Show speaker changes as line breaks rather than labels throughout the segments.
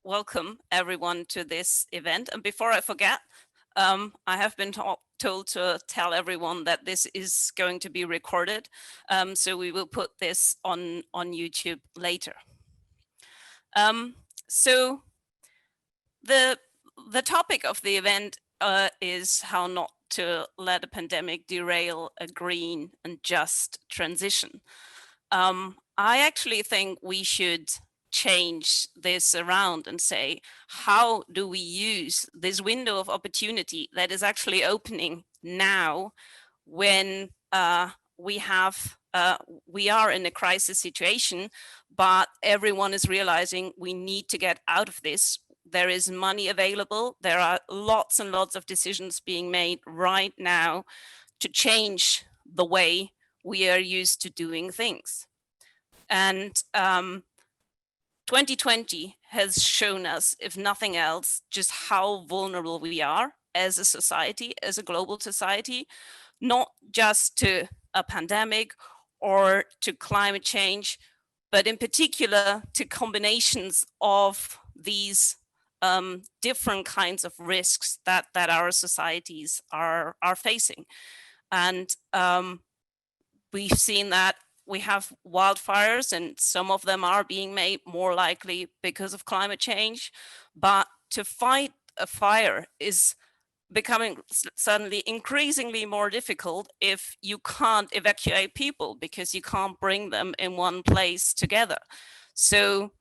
welcome everyone to this event. And before I forget, I have been told to tell everyone that this is going to be recorded. So we will put this on YouTube later. So the topic of the event is how not to let a pandemic derail a green and just transition. I actually think we should change this around and say, how do we use this window of opportunity that is actually opening now when we are in a crisis situation, but everyone is realizing we need to get out of this. There is money available. There are lots and lots of decisions being made right now to change the way we are used to doing things. And 2020 has shown us, if nothing else, just how vulnerable we are as a society, as a global society, not just to a pandemic or to climate change, but in particular to combinations of these different kinds of risks that our societies are facing. And we've seen that we have wildfires, and some of them are being made more likely because of climate change. But to fight a fire is becoming suddenly increasingly more difficult if you can't evacuate people because you can't bring them in one place together. So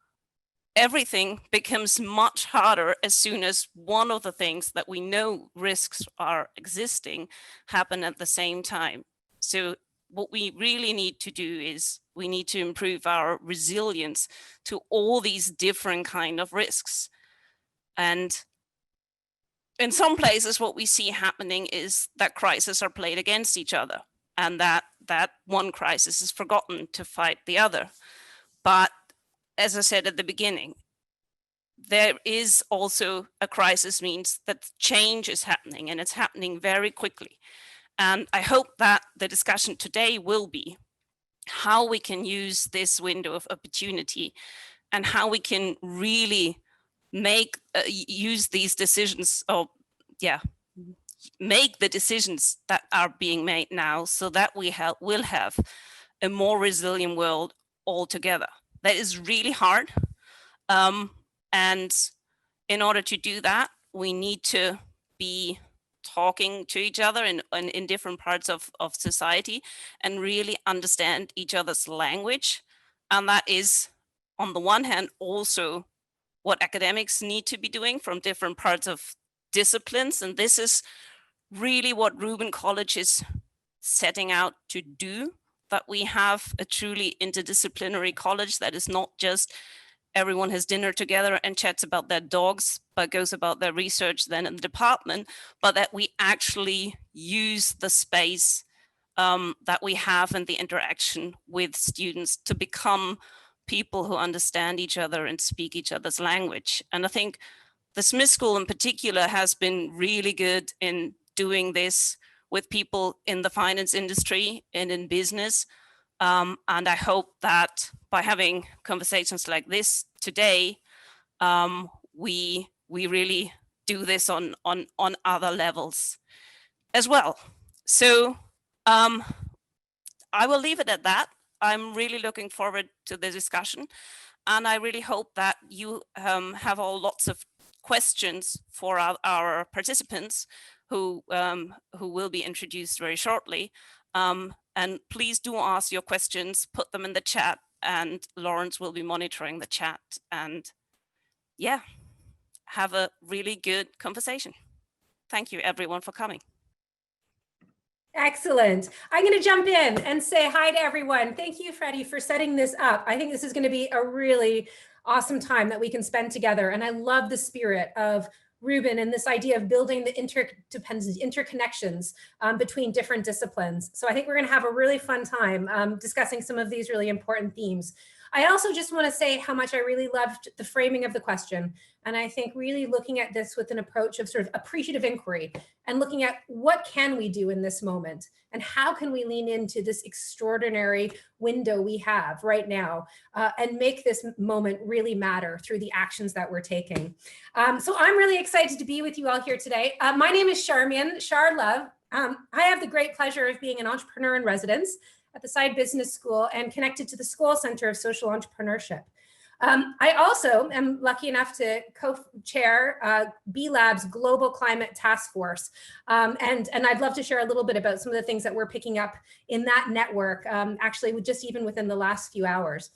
everything becomes much harder as soon as one of the things that we know risks are existing happen at the same time. So what we really need to do is we need to improve our resilience to all these different kind of risks. And in some places, what we see happening is that crises are played against each other, and that one crisis is forgotten to fight the other. But as I said at the beginning, there is also a crisis means that change is happening, and it's happening very quickly. And I hope that the discussion today will be how we can use this window of opportunity and how we can really make use these decisions, or make the decisions that are being made now so that we will have a more resilient world altogether. That is really hard. And in order to do that, we need to be talking to each other in different parts of society and really understand each other's language. And that is, on the one hand, also what academics need to be doing from different parts of disciplines. And this is really what Reuben College is setting out to do, that we have a truly interdisciplinary college that is not just everyone has dinner together and chats about their dogs, but goes about their research then in the department, but that we actually use the space that we have and the interaction with students to become people who understand each other and speak each other's language. And I think the Smith School in particular has been really good in doing this with people in the finance industry and in business. And I hope that by having conversations like this today, we really do this on other levels as well. So I will leave it at that. I'm really looking forward to the discussion, and I really hope that you have all lots of questions for our participants who will be introduced very shortly. And please do ask your questions, put them in the chat, and Lawrence will be monitoring the chat. And yeah, have a really good conversation. Thank you everyone for coming.
Excellent. I'm going to jump in and say hi to everyone. Thank you, Freddie, for setting this up. I think this is going to be a really awesome time that we can spend together. And I love the spirit of Reuben and this idea of building the interconnections between different disciplines. So I think we're going to have a really fun time discussing some of these really important themes. I also just want to say how much I really loved the framing of the question. And I think really looking at this with an approach of sort of appreciative inquiry and looking at what can we do in this moment and how can we lean into this extraordinary window we have right now and make this moment really matter through the actions that we're taking. So I'm really excited to be with you all here today. My name is Charmian, Char Love. I have the great pleasure of being an entrepreneur in residence at the Side Business School and connected to the School Center of Social Entrepreneurship. I also am lucky enough to co-chair B-Lab's Global Climate Task Force. And I'd love to share a little bit about some of the things that we're picking up in that network, actually just even within the last few hours.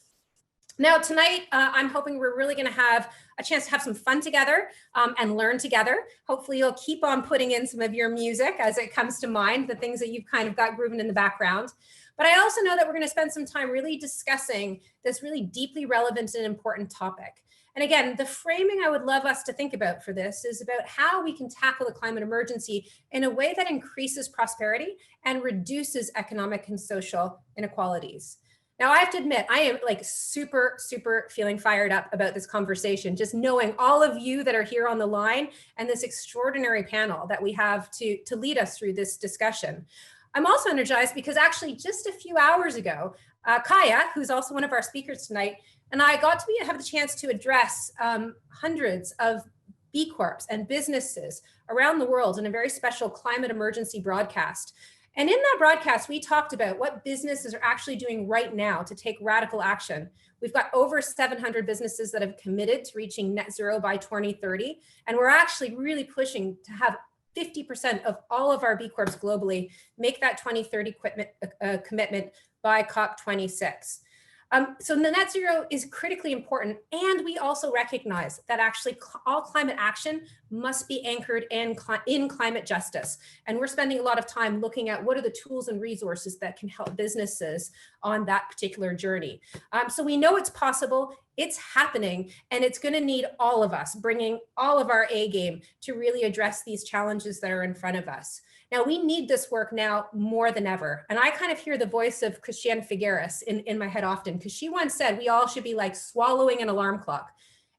Now tonight, I'm hoping we're really gonna have a chance to have some fun together and learn together. Hopefully you'll keep on putting in some of your music as it comes to mind, the things that you've kind of got grooving in the background. But I also know that we're gonna spend some time really discussing this really deeply relevant and important topic. And again, the framing I would love us to think about for this is about how we can tackle the climate emergency in a way that increases prosperity and reduces economic and social inequalities. Now, I have to admit, I am like super feeling fired up about this conversation, just knowing all of you that are here on the line and this extraordinary panel that we have to lead us through this discussion. I'm also energized because actually just a few hours ago, Kaya, who's also one of our speakers tonight, and I got to have the chance to address hundreds of B Corps and businesses around the world in a very special climate emergency broadcast. And in that broadcast, we talked about what businesses are actually doing right now to take radical action. We've got over 700 businesses that have committed to reaching net zero by 2030. And we're actually really pushing to have 50% of all of our B Corps globally make that 2030 commitment by COP26. So the net zero is critically important. And we also recognize that actually all climate action must be anchored in climate justice. And we're spending a lot of time looking at what are the tools and resources that can help businesses on that particular journey. So we know it's possible, it's happening, and it's going to need all of us bringing all of our A game to really address these challenges that are in front of us. Now, we need this work now more than ever. And I kind of hear the voice of Christiane Figueres in my head often, because she once said we all should be like swallowing an alarm clock.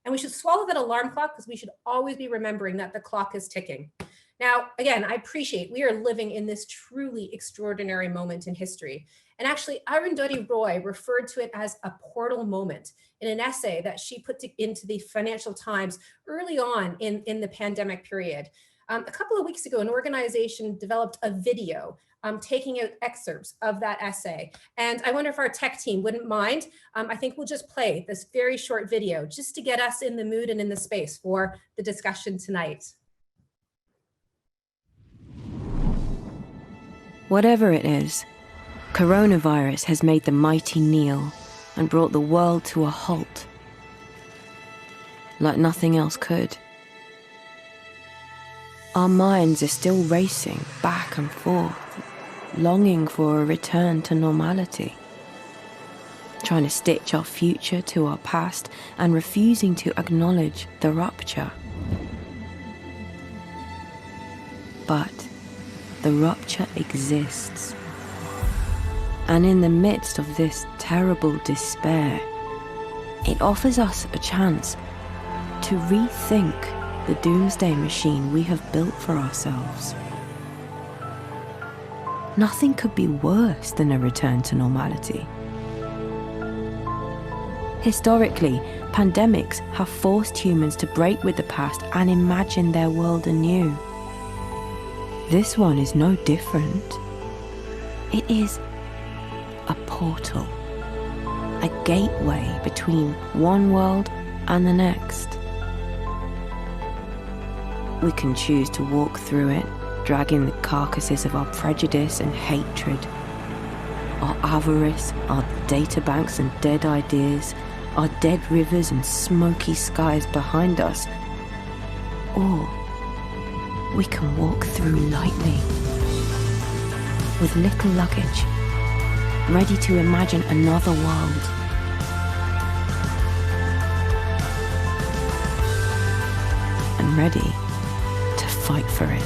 And we should swallow that alarm clock because we should always be remembering that the clock is ticking. Now, again, I appreciate we are living in this truly extraordinary moment in history. And actually, Arundhati Roy referred to it as a portal moment in an essay that she put into the Financial Times early on in the pandemic period. A couple of weeks ago, an organization developed a video taking out excerpts of that essay. And I wonder if our tech team wouldn't mind. I think we'll just play this very short video just to get us in the mood and in the space for the discussion tonight.
Whatever it is, coronavirus has made the mighty kneel and brought the world to a halt, like nothing else could. Our minds are still racing back and forth, longing for a return to normality, trying to stitch our future to our past and refusing to acknowledge the rupture. But the rupture exists. And in the midst of this terrible despair, it offers us a chance to rethink the doomsday machine we have built for ourselves. Nothing could be worse than a return to normality. Historically, pandemics have forced humans to break with the past and imagine their world anew. This one is no different. It is a portal, a gateway between one world and the next. We can choose to walk through it, dragging the carcasses of our prejudice and hatred, our avarice, our databanks and dead ideas, our dead rivers and smoky skies behind us. Or we can walk through lightly, with little luggage, ready to imagine another world. And ready to fight for it.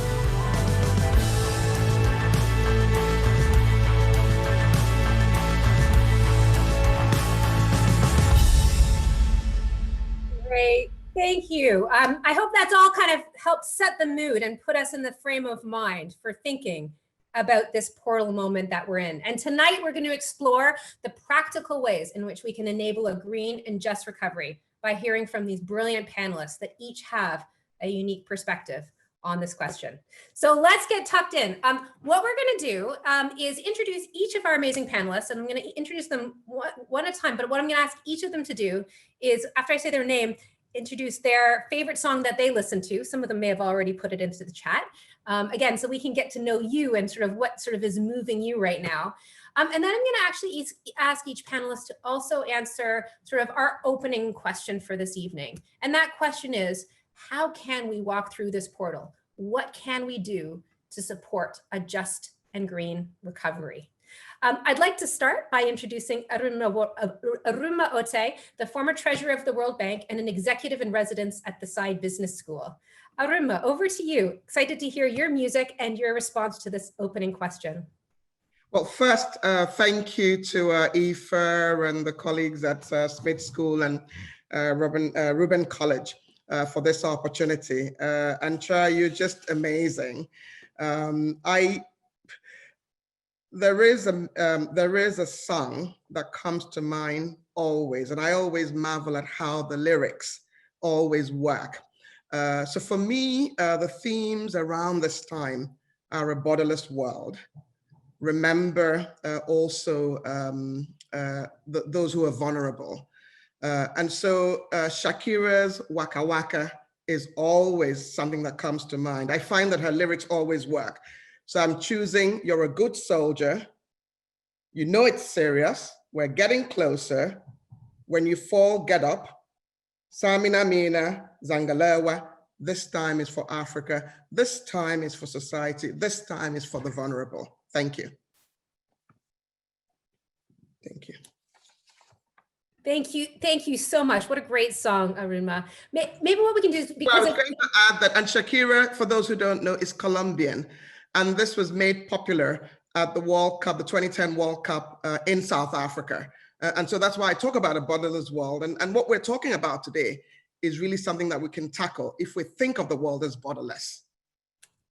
Thank you. I hope that's all kind of helped set the mood and put us in the frame of mind for thinking about this portal moment that we're in. And tonight we're going to explore the practical ways in which we can enable a green and just recovery by hearing from these brilliant panelists that each have a unique perspective on this question. So let's get tucked in. What we're going to do is introduce each of our amazing panelists, and I'm going to introduce them one at a time. But what I'm going to ask each of them to do is, after I say their name, introduce their favorite song that they listen to. Some of them may have already put it into the chat. Again, so we can get to know you and sort of what sort of is moving you right now. And then I'm going to actually ask each panelist to also answer sort of our opening question for this evening. And that question is, how can we walk through this portal? What can we do to support a just and green recovery? I'd like to start by introducing Aruma Ote, the former treasurer of the World Bank and an executive in residence at the Side Business School. Aruma, over to you. Excited to hear your music and your response to this opening question.
Well, first, thank you to Aoife and the colleagues at Smith School and Reuben College for this opportunity. And Cha, you're just amazing. There is a song that comes to mind always, and I always marvel at how the lyrics always work. So for me, the themes around this time are a borderless world. Remember also those who are vulnerable. And so Shakira's Waka Waka is always something that comes to mind. I find that her lyrics always work. So I'm choosing You're a Good Soldier. You know it's serious. We're getting closer. When you fall, get up. Samina Mina, Zangalewa. This time is for Africa. This time is for society. This time is for the vulnerable. Thank you. Thank you.
Thank you. Thank you so much. What a great song, Aruma. Maybe what we can do is, because
well, I was going to add that, and Shakira, for those who don't know, is Colombian. And this was made popular at the World Cup, the 2010 World Cup in South Africa. And so that's why I talk about a borderless world. And what we're talking about today is really something that we can tackle if we think of the world as borderless.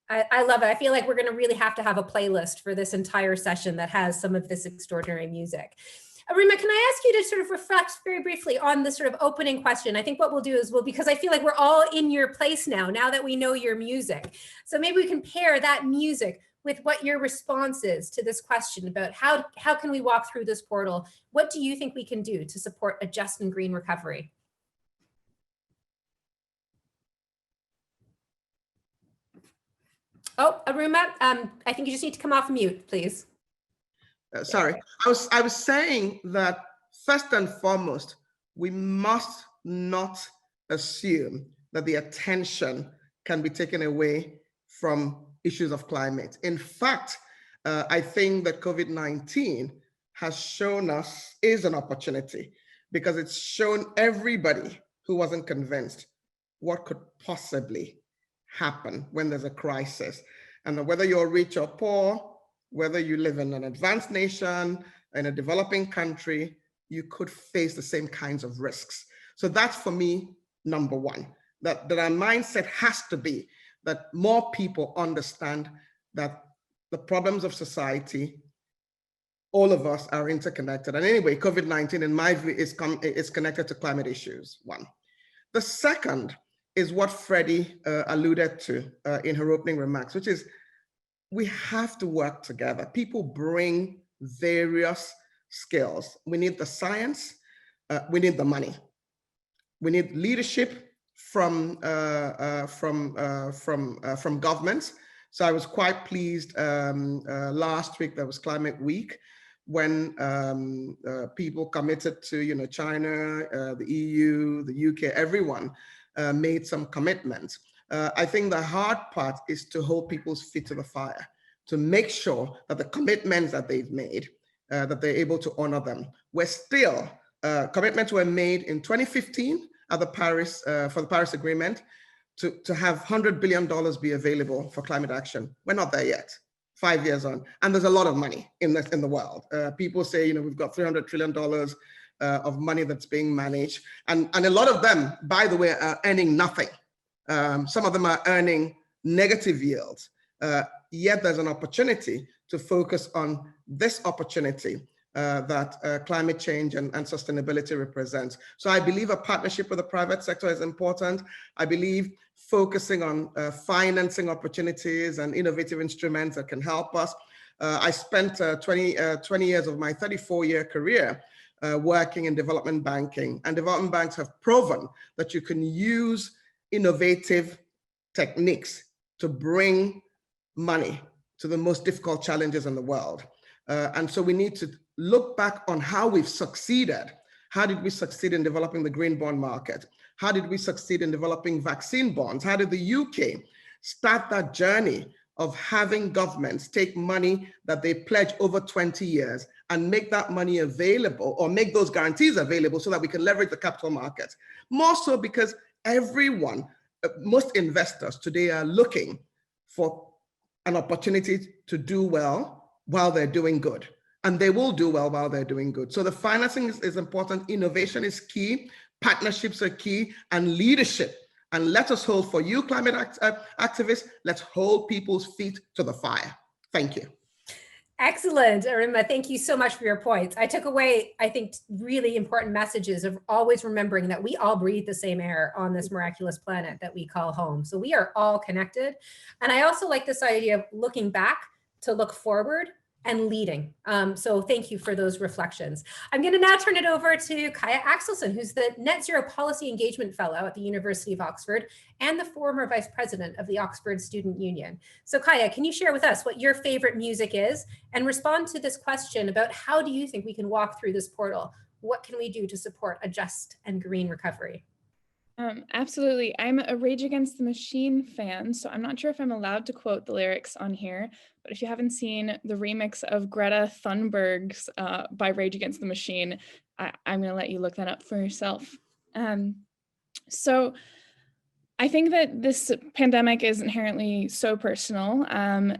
I love it. I feel like we're going to really have to have a playlist for this entire session that has some of this extraordinary music. Aruma, can I ask you to sort of reflect very briefly on the sort of opening question? I think what we'll do is because I feel like we're all in your place now that we know your music. So maybe we can pair that music with what your response is to this question about how can we walk through this portal? What do you think we can do to support a just and green recovery? Oh, Aruma, I think you just need to come off mute, please.
Sorry, I was saying that first and foremost, we must not assume that the attention can be taken away from issues of climate. In fact, I think that COVID-19 has shown us is an opportunity because it's shown everybody who wasn't convinced what could possibly happen when there's a crisis. And whether you're rich or poor, whether you live in an advanced nation, in a developing country, you could face the same kinds of risks. So that's for me, number one, that our mindset has to be that more people understand that the problems of society, all of us are interconnected. And anyway, COVID-19, in my view, is connected to climate issues, one. The second is what Freddie alluded to in her opening remarks, which is we have to work together. People bring various skills. We need the science, we need the money. We need leadership from governments. So I was quite pleased last week, there was Climate Week, when people committed to, China, the EU, the UK, everyone made some commitments. I think the hard part is to hold people's feet to the fire, to make sure that the commitments that they've made, that they're able to honor them. We're still, commitments were made in 2015 at the Paris, for the Paris Agreement to have $100 billion be available for climate action. We're not there yet, 5 years on. And there's a lot of money in the world. People say, we've got $300 trillion of money that's being managed. And a lot of them, by the way, are earning nothing. Some of them are earning negative yields. Yet there's an opportunity to focus on this opportunity that climate change and sustainability represents. So I believe a partnership with the private sector is important. I believe focusing on financing opportunities and innovative instruments that can help us. I spent 20 years of my 34-year career working in development banking, and development banks have proven that you can use innovative techniques to bring money to the most difficult challenges in the world. And so we need to look back on how we've succeeded. How did we succeed in developing the green bond market? How did we succeed in developing vaccine bonds? How did the UK start that journey of having governments take money that they pledge over 20 years and make that money available, or make those guarantees available, so that we can leverage the capital markets? More so because everyone, most investors today are looking for an opportunity to do well while they're doing good. And they will do well while they're doing good. So the financing is important, innovation is key, partnerships are key, and leadership. And let us hold, for you climate activists, let's hold people's feet to the fire. Thank you.
Excellent, Arima. Thank you so much for your points. I took away, I think, really important messages of always remembering that we all breathe the same air on this miraculous planet that we call home. So we are all connected. And I also like this idea of looking back to look forward and leading. So thank you for those reflections. I'm going to now turn it over to Kaya Axelson, who's the Net Zero Policy Engagement Fellow at the University of Oxford and the former Vice President of the Oxford Student Union. So Kaya, can you share with us what your favorite music is and respond to this question about how do you think we can walk through this portal? What can we do to support a just and green recovery?
Absolutely. I'm a Rage Against the Machine fan, so I'm not sure if I'm allowed to quote the lyrics on here, but if you haven't seen the remix of Greta Thunberg's by Rage Against the Machine, I'm going to let you look that up for yourself. So I think that this pandemic is inherently so personal.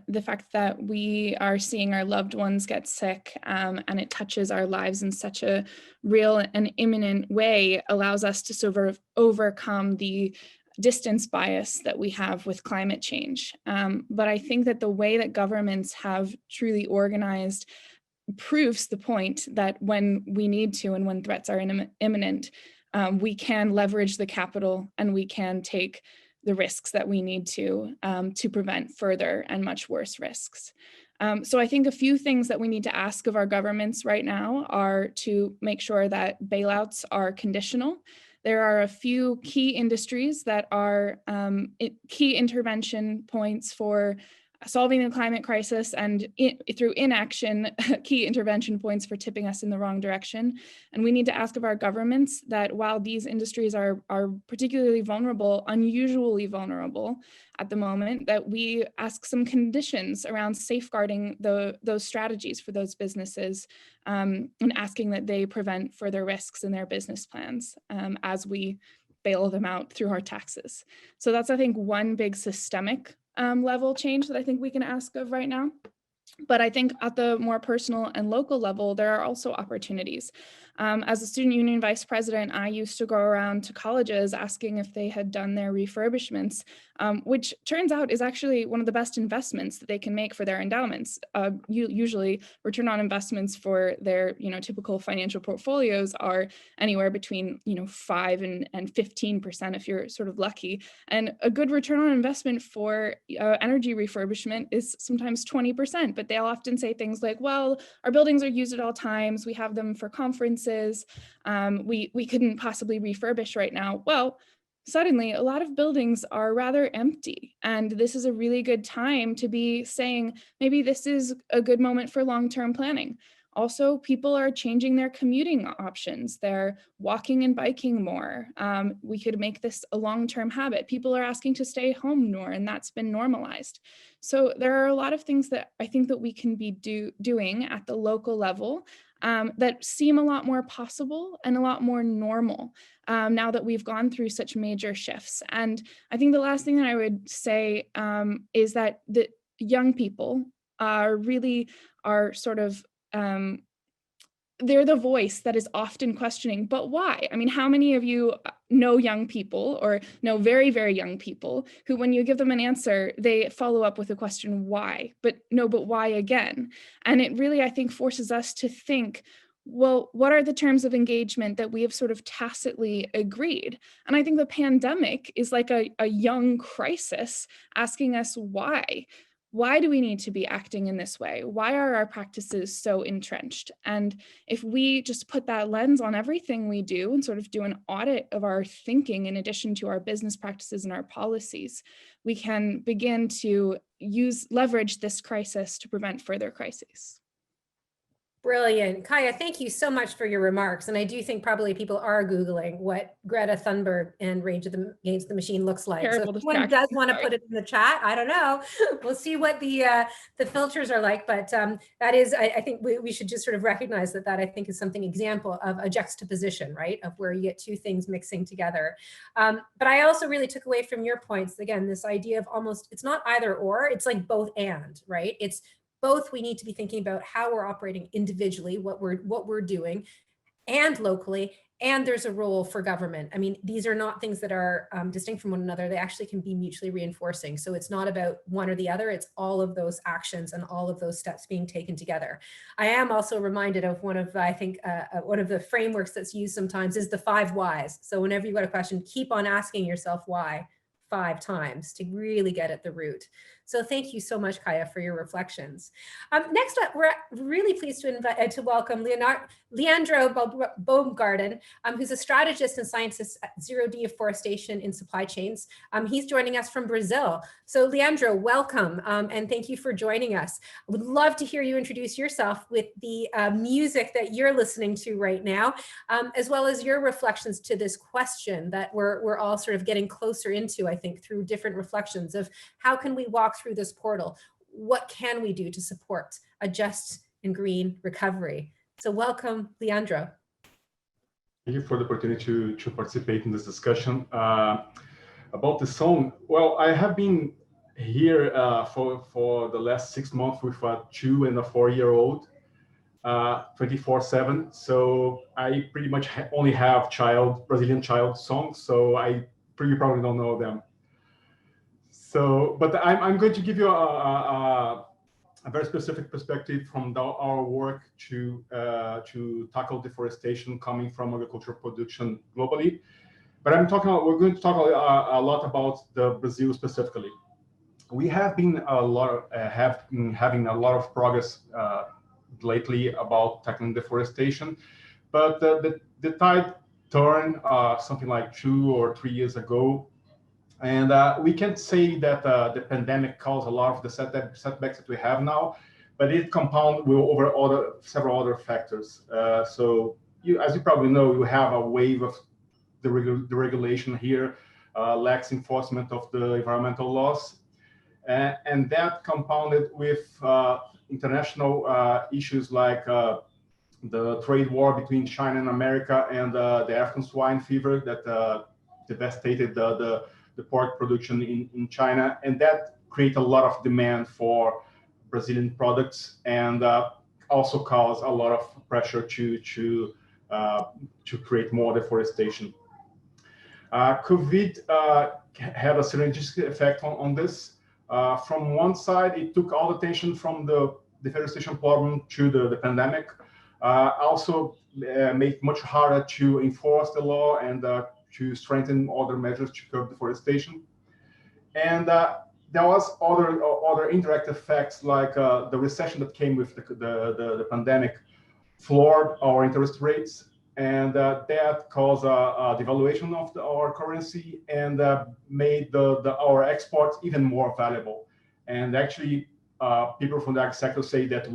The fact that we are seeing our loved ones get sick and it touches our lives in such a real and imminent way allows us to sort of overcome the distance bias that we have with climate change. But I think that the way that governments have truly organized proves the point that when we need to and when threats are imminent, we can leverage the capital and we can take the risks that we need to prevent further and much worse risks. So I think a few things that we need to ask of our governments right now are to make sure that bailouts are conditional. There are a few key industries that are key intervention points for solving the climate crisis and through inaction, key intervention points for tipping us in the wrong direction. And we need to ask of our governments that while these industries are particularly vulnerable, unusually vulnerable at the moment, that we ask some conditions around safeguarding those strategies for those businesses and asking that they prevent further risks in their business plans as we bail them out through our taxes. So that's, I think, one big systemic level change that I think we can ask of right now. But I think at the more personal and local level, there are also opportunities. As a student union vice president, I used to go around to colleges asking if they had done their refurbishments, which turns out is actually one of the best investments that they can make for their endowments. Usually return on investments for their typical financial portfolios are anywhere between 5 and 15% if you're sort of lucky. And a good return on investment for energy refurbishment is sometimes 20%, but they'll often say things like, well, our buildings are used at all times, we have them for conferences, we couldn't possibly refurbish right now. Well, suddenly a lot of buildings are rather empty, and this is a really good time to be saying maybe this is a good moment for long-term planning. Also, people are changing their commuting options. They're walking and biking more. We could make this a long-term habit. People are asking to stay home more, and that's been normalized. So there are a lot of things that I think that we can be doing at the local level that seem a lot more possible and a lot more normal now that we've gone through such major shifts. And I think the last thing that I would say is that the young people are sort of they're the voice that is often questioning, but why? I mean, how many of you know young people or know very, very young people who, when you give them an answer, they follow up with a question, why? But why again? And it really, I think, forces us to think, well, what are the terms of engagement that we have sort of tacitly agreed? And I think the pandemic is like a young crisis asking us why. Why do we need to be acting in this way? Why are our practices so entrenched? And if we just put that lens on everything we do and sort of do an audit of our thinking in addition to our business practices and our policies, we can begin to leverage this crisis to prevent further crises.
Brilliant. Kaya, thank you so much for your remarks. And I do think probably people are Googling what Greta Thunberg and Rage Against the Machine looks like.
Terrible
so if anyone does want to put it in the chat, I don't know. We'll see what the filters are like. But that is, I think we should just sort of recognize that I think is something example of a juxtaposition, right? Of where you get two things mixing together. But I also really took away from your points, again, this idea of almost, it's not either or, it's like both and, right? It's both. We need to be thinking about how we're operating individually, what we're doing, and locally, and there's a role for government. I mean, these are not things that are distinct from one another. They actually can be mutually reinforcing. So it's not about one or the other, it's all of those actions and all of those steps being taken together. I am also reminded of one of, I think, one of the frameworks that's used sometimes is the 5 whys. So whenever you've got a question, keep on asking yourself why 5 times to really get at the root. So thank you so much, Kaya, for your reflections. Next up, we're really pleased to welcome Leandro Baumgarten, who's a strategist and scientist at Zero Deforestation in Supply Chains. He's joining us from Brazil. So Leandro, welcome, and thank you for joining us. I would love to hear you introduce yourself with the music that you're listening to right now, as well as your reflections to this question that we're all sort of getting closer into, I think, through different reflections of how can we walk through this portal? What can we do to support a just and green recovery? So welcome, Leandro.
Thank you for the opportunity to participate in this discussion about the song. Well, I have been here for the last 6 months with a 2- and a 4-year-old, 24/7. So I pretty much only have Brazilian child songs, so I probably don't know them. So, but I'm going to give you a very specific perspective from our work to tackle deforestation coming from agricultural production globally. But we're going to talk a lot about the Brazil specifically. We have been having a lot of progress lately about tackling deforestation, but the tide turned something like 2 or 3 years ago. And we can't say that the pandemic caused a lot of the setbacks that we have now, but it compounded over several other factors. So as you probably know, you have a wave of the regulation here, lax enforcement of the environmental laws. And that compounded with international issues like the trade war between China and America and the African swine fever that devastated the pork production in China, and that created a lot of demand for Brazilian products, and also caused a lot of pressure to create more deforestation. COVID had a synergistic effect on this. From one side, it took all the attention from the deforestation problem to the pandemic. Also made it much harder to enforce the law and to strengthen other measures to curb deforestation. And there was other indirect effects, like the recession that came with the pandemic floored our interest rates, and that caused a devaluation of our currency and made our exports even more valuable. And actually, people from the ag sector say that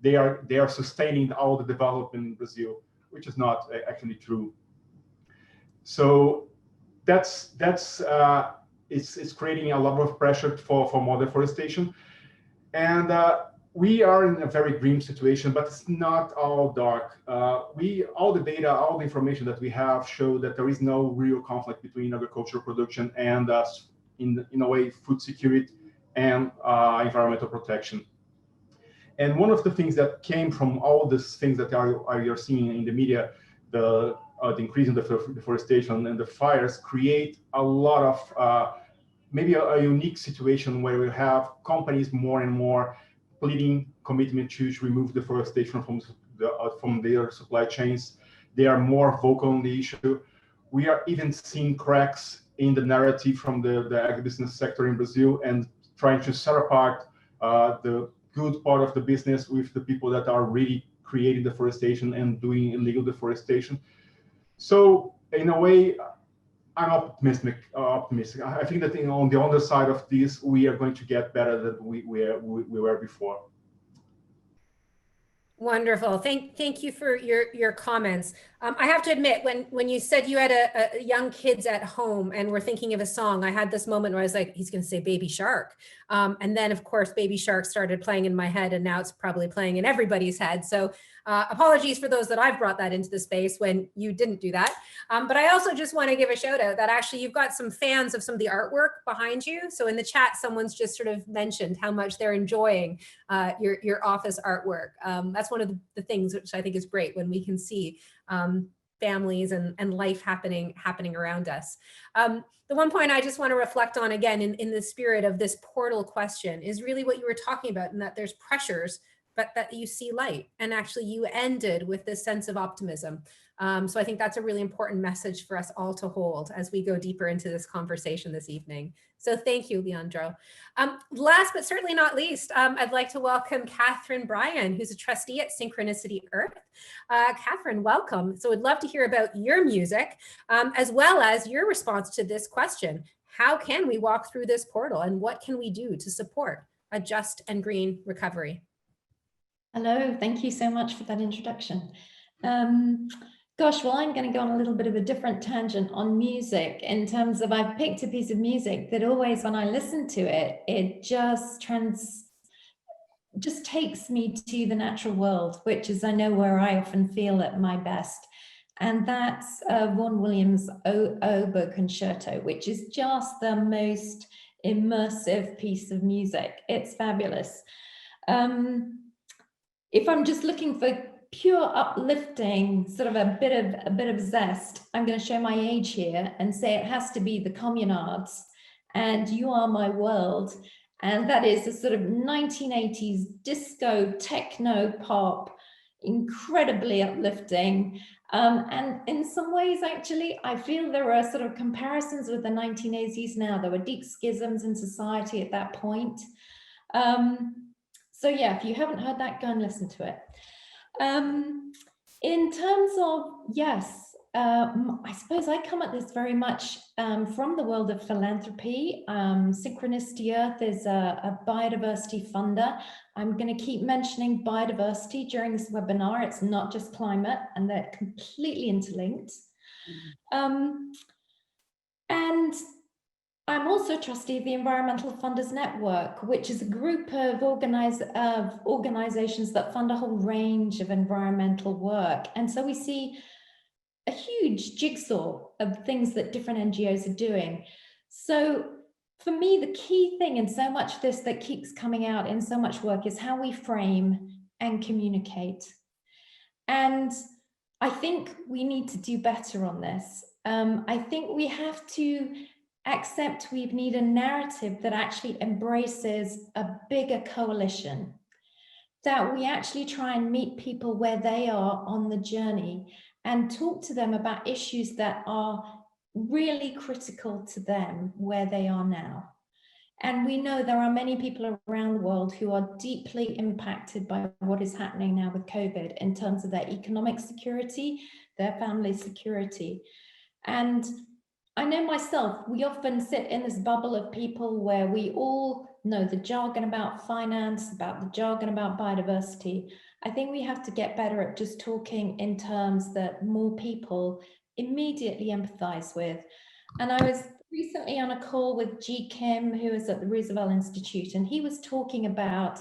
they are sustaining all the development in Brazil, which is not actually true. So it's creating a lot of pressure for more deforestation, and we are in a very grim situation, but it's not all dark. All the data, all the information that we have show that there is no real conflict between agricultural production and in a way food security and environmental protection. And one of the things that came from all these things that you're seeing in the media, the increase in the deforestation and the fires, create a lot of maybe a unique situation where we have companies more and more pleading commitment to remove deforestation from their supply chains. They are more vocal on the issue. We are even seeing cracks in the narrative from the agribusiness sector in Brazil, and trying to set apart the good part of the business with the people that are really creating deforestation and doing illegal deforestation. So in a way, I'm optimistic. I think that on the other side of this, we are going to get better than we were before.
Wonderful. Thank you for your comments. I have to admit, when you said you had a young kids at home and were thinking of a song, I had this moment where I was like, he's going to say Baby Shark. And then, of course, Baby Shark started playing in my head, and now it's probably playing in everybody's head. So apologies for those that I've brought that into the space when you didn't do that. But I also just want to give a shout out that actually you've got some fans of some of the artwork behind you. So in the chat, someone's just sort of mentioned how much they're enjoying your office artwork. That's one of the things which I think is great, when we can see families and life happening around us. The one point I just want to reflect on again in the spirit of this portal question is really what you were talking about, and that there's pressures, but that you see light. And actually you ended with this sense of optimism. So I think that's a really important message for us all to hold as we go deeper into this conversation this evening. So thank you, Leandro. Last but certainly not least, I'd like to welcome Katherine Bryan, who's a trustee at Synchronicity Earth. Katherine, welcome. So I'd love to hear about your music, as well as your response to this question. How can we walk through this portal, and what can we do to support a just and green recovery?
Hello, thank you so much for that introduction. Gosh, well, I'm going to go on a little bit of a different tangent on music, in terms of I've picked a piece of music that always, when I listen to it, it just takes me to the natural world, which is, I know, where I often feel at my best. And that's Vaughan Williams' Oboe Concerto, which is just the most immersive piece of music. It's fabulous. If I'm just looking for pure uplifting, sort of a bit of zest, I'm going to show my age here and say it has to be the Communards and You Are My World. And that is a sort of 1980s disco, techno pop, incredibly uplifting. And in some ways, actually, I feel there are sort of comparisons with the 1980s now. There were deep schisms in society at that point. So yeah, if you haven't heard that, go and listen to it. In terms of, yes, I suppose I come at this very much from the world of philanthropy. Synchronicity Earth is a biodiversity funder. I'm going to keep mentioning biodiversity during this webinar. It's not just climate, and they're completely interlinked. And I'm also trustee of the Environmental Funders Network, which is a group of organizations that fund a whole range of environmental work. And so we see a huge jigsaw of things that different NGOs are doing. So for me, the key thing in so much of this that keeps coming out in so much work is how we frame and communicate. And I think we need to do better on this. I think we have to accept we need a narrative that actually embraces a bigger coalition, that we actually try and meet people where they are on the journey and talk to them about issues that are really critical to them where they are now. And we know there are many people around the world who are deeply impacted by what is happening now with COVID in terms of their economic security, their family security. And I know myself, we often sit in this bubble of people where we all know the jargon about finance, about the jargon about biodiversity. I think we have to get better at just talking in terms that more people immediately empathize with. And I was recently on a call with G. Kim, who is at the Roosevelt Institute, and he was talking about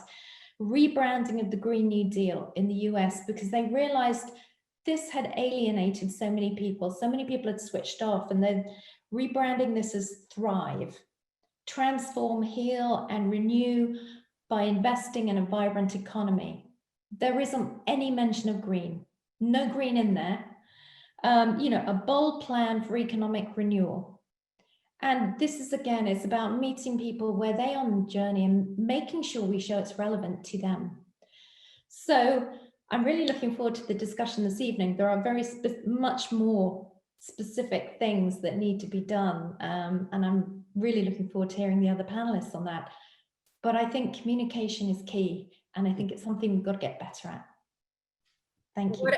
rebranding of the Green New Deal in the US because they realized this had alienated so many people. So many people had switched off, and they're rebranding this as Thrive, transform, heal, and renew by investing in a vibrant economy. There isn't any mention of green, no green in there. A bold plan for economic renewal. And this is, again, it's about meeting people where they are on the journey and making sure we show it's relevant to them. So I'm really looking forward to the discussion this evening. There are much more specific things that need to be done. And I'm really looking forward to hearing the other panelists on that. But I think communication is key. And I think it's something we've got to get better at. Thank you.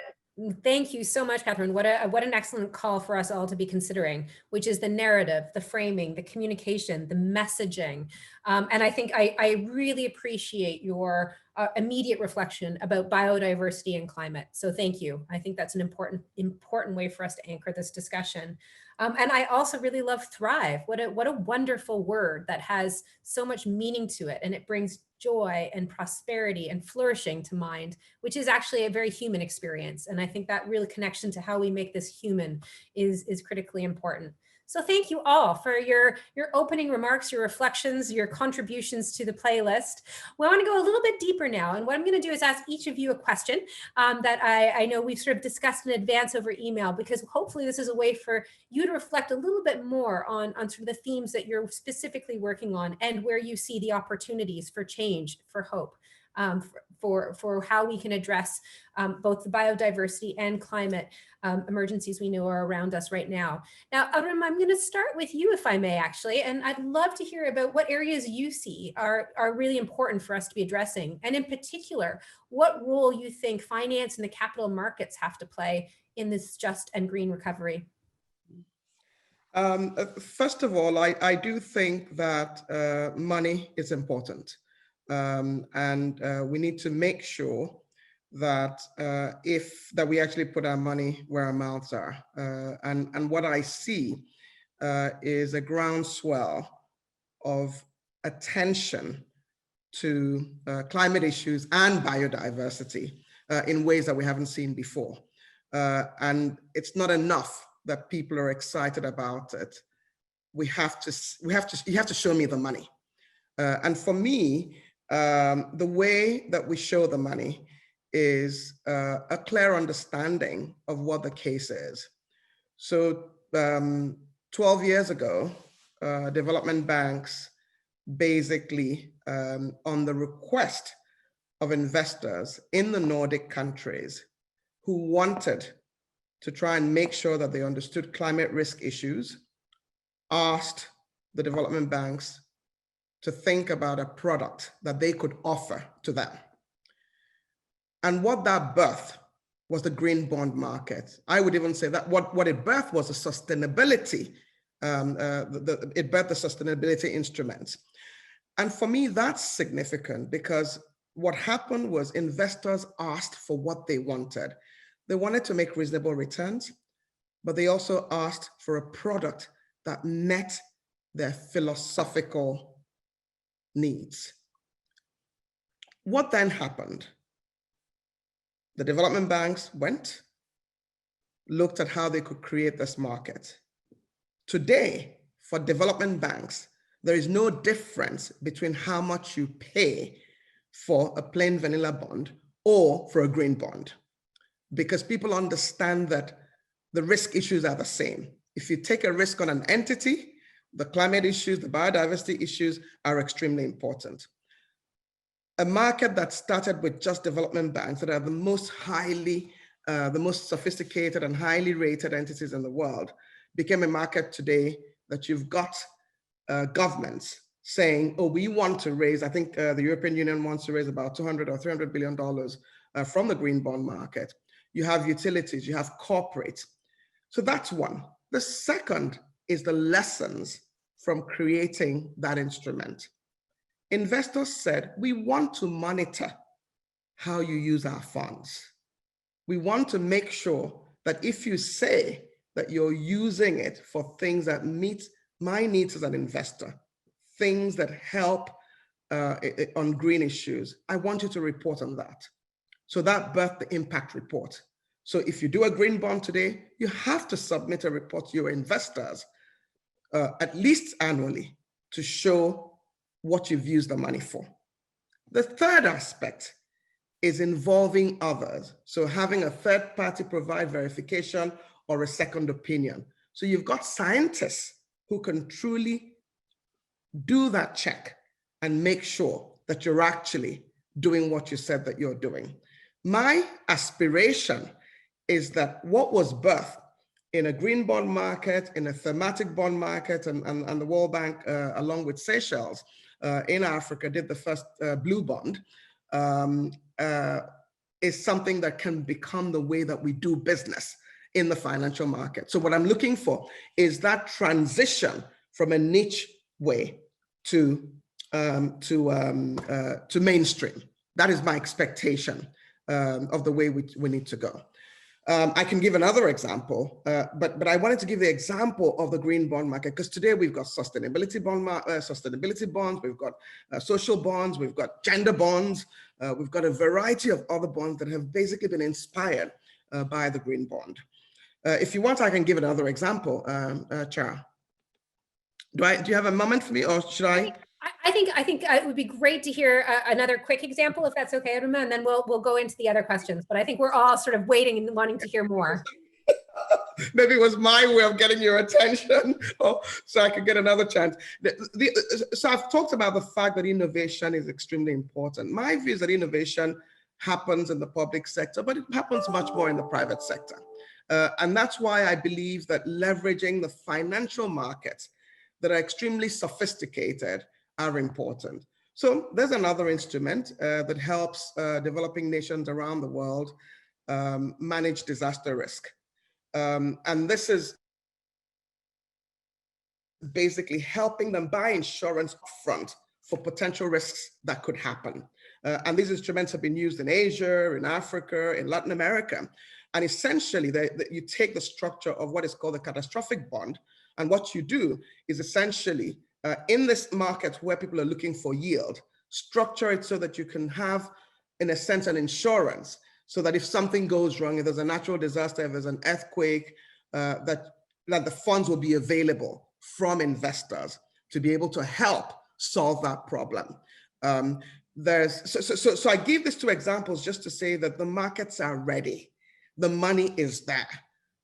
Thank you so much, Katherine. What an excellent call for us all to be considering, which is the narrative, the framing, the communication, the messaging. And I think I really appreciate your immediate reflection about biodiversity and climate. So thank you. I think that's an important way for us to anchor this discussion. And I also really love thrive. What a wonderful word that has so much meaning to it. And it brings joy and prosperity and flourishing to mind, which is actually a very human experience. And I think that real connection to how we make this human is critically important. So thank you all for your opening remarks, your reflections, your contributions to the playlist. We want to go a little bit deeper now. And what I'm going to do is ask each of you a question that I know we've sort of discussed in advance over email, because hopefully this is a way for you to reflect a little bit more on sort of the themes that you're specifically working on and where you see the opportunities for change, for hope. For how we can address both the biodiversity and climate emergencies we know are around us right now. Now, Arun, I'm going to start with you, if I may, actually, and I'd love to hear about what areas you see are really important for us to be addressing, and in particular, what role you think finance and the capital markets have to play in this just and green recovery.
First of all, I do think that money is important. And we need to make sure that we actually put our money where our mouths are. And what I see is a groundswell of attention to climate issues and biodiversity in ways that we haven't seen before. And it's not enough that people are excited about it. You have to show me the money. And for me, the way that we show the money is a clear understanding of what the case is. So 12 years ago, development banks basically, on the request of investors in the Nordic countries who wanted to try and make sure that they understood climate risk issues, asked the development banks to think about a product that they could offer to them. And what that birthed was the green bond market. I would even say that what it birthed was a sustainability, it birthed the sustainability instruments. And for me, that's significant because what happened was investors asked for what they wanted. They wanted to make reasonable returns, but they also asked for a product that met their philosophical needs. What then happened? The development banks went, looked at how they could create this market. Today, for development banks, there is no difference between how much you pay for a plain vanilla bond or for a green bond, because people understand that the risk issues are the same. If you take a risk on an entity, the climate issues, the biodiversity issues are extremely important. A market that started with just development banks that are the most sophisticated and highly rated entities in the world became a market today that you've got governments saying, oh, we want to raise, I think the European Union wants to raise about 200 or $300 billion from the green bond market. You have utilities, you have corporates. So that's one. The second is the lessons from creating that instrument. Investors said, we want to monitor how you use our funds. We want to make sure that if you say that you're using it for things that meet my needs as an investor, things that help on green issues, I want you to report on that. So that birthed the impact report. So if you do a green bond today, you have to submit a report to your investors at least annually to show what you've used the money for. The third aspect is involving others. So having a third party provide verification or a second opinion. So you've got scientists who can truly do that check and make sure that you're actually doing what you said that you're doing. My aspiration is that what was birthed in a green bond market, in a thematic bond market, and the World Bank, along with Seychelles in Africa, did the first blue bond, is something that can become the way that we do business in the financial market. So what I'm looking for is that transition from a niche way to mainstream. That is my expectation of the way we need to go. I can give another example, but I wanted to give the example of the green bond market, because today we've got sustainability bonds, we've got social bonds, we've got gender bonds, we've got a variety of other bonds that have basically been inspired by the green bond. If you want, I can give another example, Chara. Do you have a moment for me, or should I?
I think it would be great to hear another quick example, if that's okay, Aruma, and then we'll go into the other questions. But I think we're all sort of waiting and wanting to hear more.
Maybe it was my way of getting your attention, so I could get another chance. So I've talked about the fact that innovation is extremely important. My view is that innovation happens in the public sector, but it happens much more in the private sector. And that's why I believe that leveraging the financial markets that are extremely sophisticated are important. So there's another instrument that helps developing nations around the world manage disaster risk. And this is basically helping them buy insurance upfront for potential risks that could happen. And these instruments have been used in Asia, in Africa, in Latin America. And essentially, you take the structure of what is called a catastrophic bond, and what you do is essentially, in this market where people are looking for yield, structure it so that you can have, in a sense, an insurance, so that if something goes wrong, if there's a natural disaster, if there's an earthquake, that the funds will be available from investors to be able to help solve that problem. So I give these two examples just to say that the markets are ready. The money is there.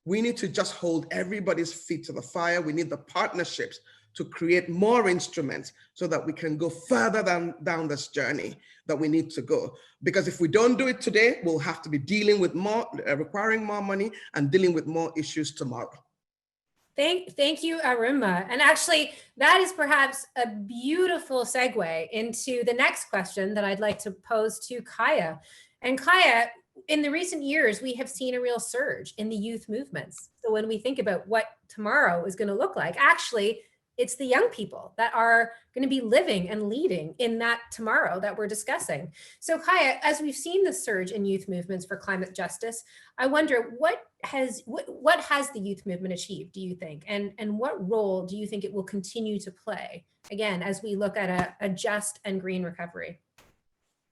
We need to just hold everybody's feet to the fire. We need the partnerships to create more instruments so that we can go further down this journey that we need to go. Because if we don't do it today, we'll have to be dealing with more, requiring more money and dealing with more issues tomorrow.
Thank you, Aruma. And actually, that is perhaps a beautiful segue into the next question that I'd like to pose to Kaya. And Kaya, in the recent years, we have seen a real surge in the youth movements. So when we think about what tomorrow is going to look like, actually, it's the young people that are going to be living and leading in that tomorrow that we're discussing. So Kaya, as we've seen the surge in youth movements for climate justice, I wonder what has the youth movement achieved, do you think? And what role do you think it will continue to play, again, as we look at a just and green recovery?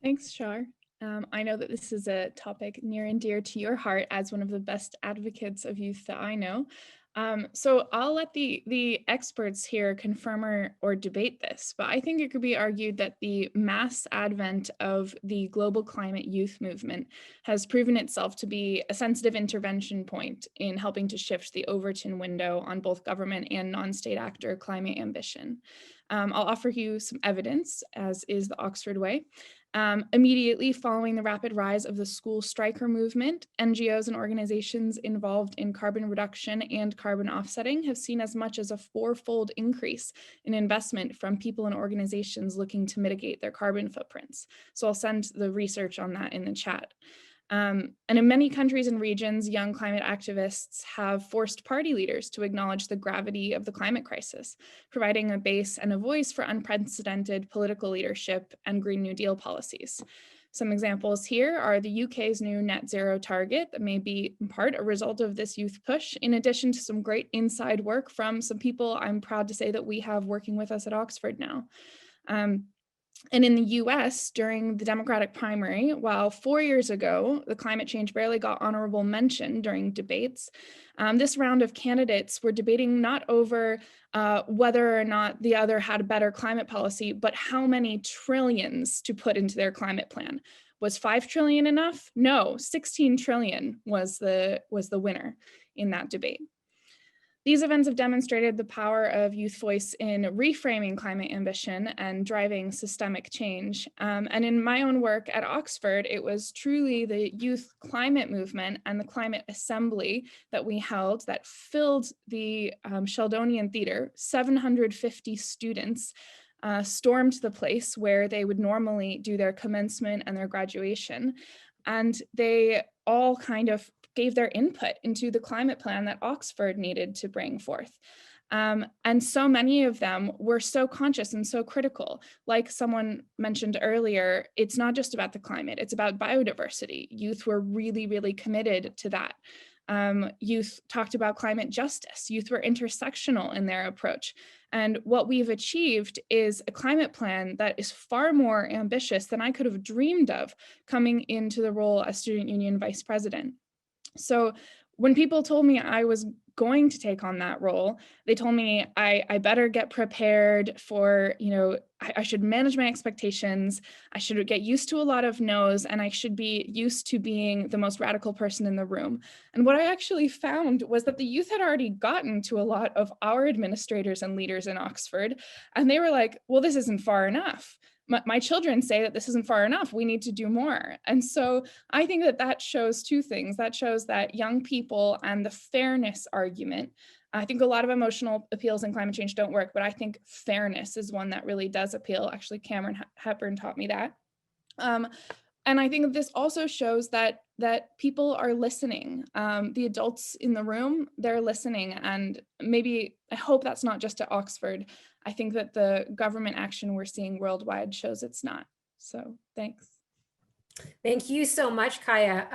Thanks, Char. I know that this is a topic near and dear to your heart as one of the best advocates of youth that I know. So I'll let the experts here confirm or debate this, but I think it could be argued that the mass advent of the global climate youth movement has proven itself to be a sensitive intervention point in helping to shift the Overton window on both government and non-state actor climate ambition. I'll offer you some evidence, as is the Oxford way. Immediately following the rapid rise of the school striker movement, NGOs and organizations involved in carbon reduction and carbon offsetting have seen as much as a 4-fold increase in investment from people and organizations looking to mitigate their carbon footprints. So I'll send the research on that in the chat. And in many countries and regions, young climate activists have forced party leaders to acknowledge the gravity of the climate crisis, providing a base and a voice for unprecedented political leadership and Green New Deal policies. Some examples here are the UK's new net zero target that may be in part a result of this youth push, in addition to some great inside work from some people I'm proud to say that we have working with us at Oxford now. And in the US, during the Democratic primary, while 4 years ago, the climate change barely got honorable mention during debates, this round of candidates were debating not over whether or not the other had a better climate policy, but how many trillions to put into their climate plan. Was 5 trillion enough? No, 16 trillion was the winner in that debate. These events have demonstrated the power of youth voice in reframing climate ambition and driving systemic change. And in my own work at Oxford, it was truly the youth climate movement and the climate assembly that we held that filled the Sheldonian Theater. 750 students stormed the place where they would normally do their commencement and their graduation. And they all kind of gave their input into the climate plan that Oxford needed to bring forth. And so many of them were so conscious and so critical. Like someone mentioned earlier, it's not just about the climate, it's about biodiversity. Youth were really, really committed to that. Youth talked about climate justice. Youth were intersectional in their approach. And what we've achieved is a climate plan that is far more ambitious than I could have dreamed of coming into the role as Student Union Vice President. So when people told me I was going to take on that role, they told me I better get prepared for, I should manage my expectations, I should get used to a lot of no's, and I should be used to being the most radical person in the room. And what I actually found was that the youth had already gotten to a lot of our administrators and leaders in Oxford, and they were like, well, this isn't far enough. My children say that this isn't far enough. We need to do more. And so I think that shows two things. That shows that young people and the fairness argument. I think a lot of emotional appeals in climate change don't work, but I think fairness is one that really does appeal. Actually, Cameron Hepburn taught me that. And I think this also shows that people are listening. The adults in the room, they're listening. And maybe, I hope that's not just at Oxford. I think that the government action we're seeing worldwide shows it's not. So thanks.
Thank you so much, Kaya.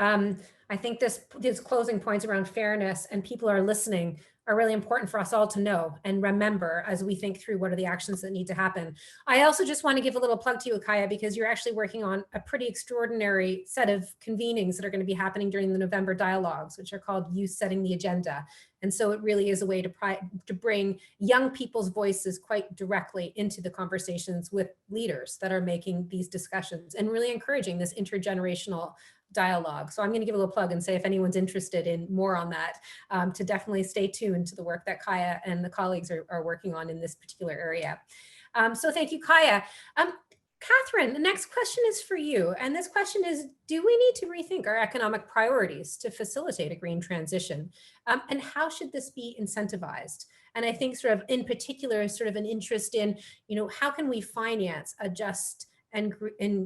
I think these closing points around fairness and people are listening are really important for us all to know and remember as we think through what are the actions that need to happen. I also just want to give a little plug to you, Kaya, because you're actually working on a pretty extraordinary set of convenings that are going to be happening during the November dialogues, which are called Youth Setting the Agenda. And so it really is a way to bring young people's voices quite directly into the conversations with leaders that are making these discussions and really encouraging this intergenerational dialogue. So I'm going to give a little plug and say if anyone's interested in more on that, to definitely stay tuned to the work that Kaya and the colleagues are working on in this particular area. So thank you, Kaya. Katherine, the next question is for you. And this question is, do we need to rethink our economic priorities to facilitate a green transition? And how should this be incentivized? And I think sort of in particular, sort of an interest in, how can we finance a just and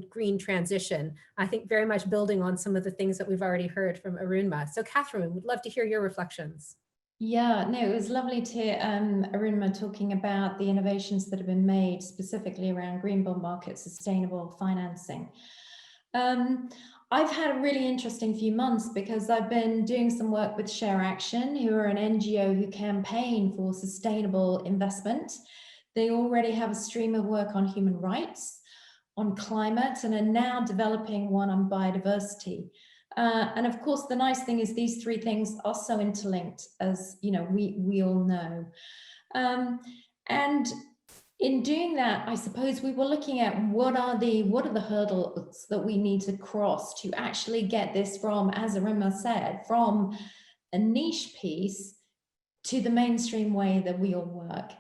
green transition? I think very much building on some of the things that we've already heard from Arunma. So Katherine, we'd love to hear your reflections.
Yeah, no, it was lovely to hear Arunma talking about the innovations that have been made specifically around green bond market sustainable financing. I've had a really interesting few months because I've been doing some work with Share Action, who are an NGO who campaign for sustainable investment. They already have a stream of work on human rights, on climate, and are now developing one on biodiversity. And of course, the nice thing is these three things are so interlinked, as we all know. And in doing that, I suppose we were looking at what are the hurdles that we need to cross to actually get this from, as Arunma said, from a niche piece to the mainstream way that we all work.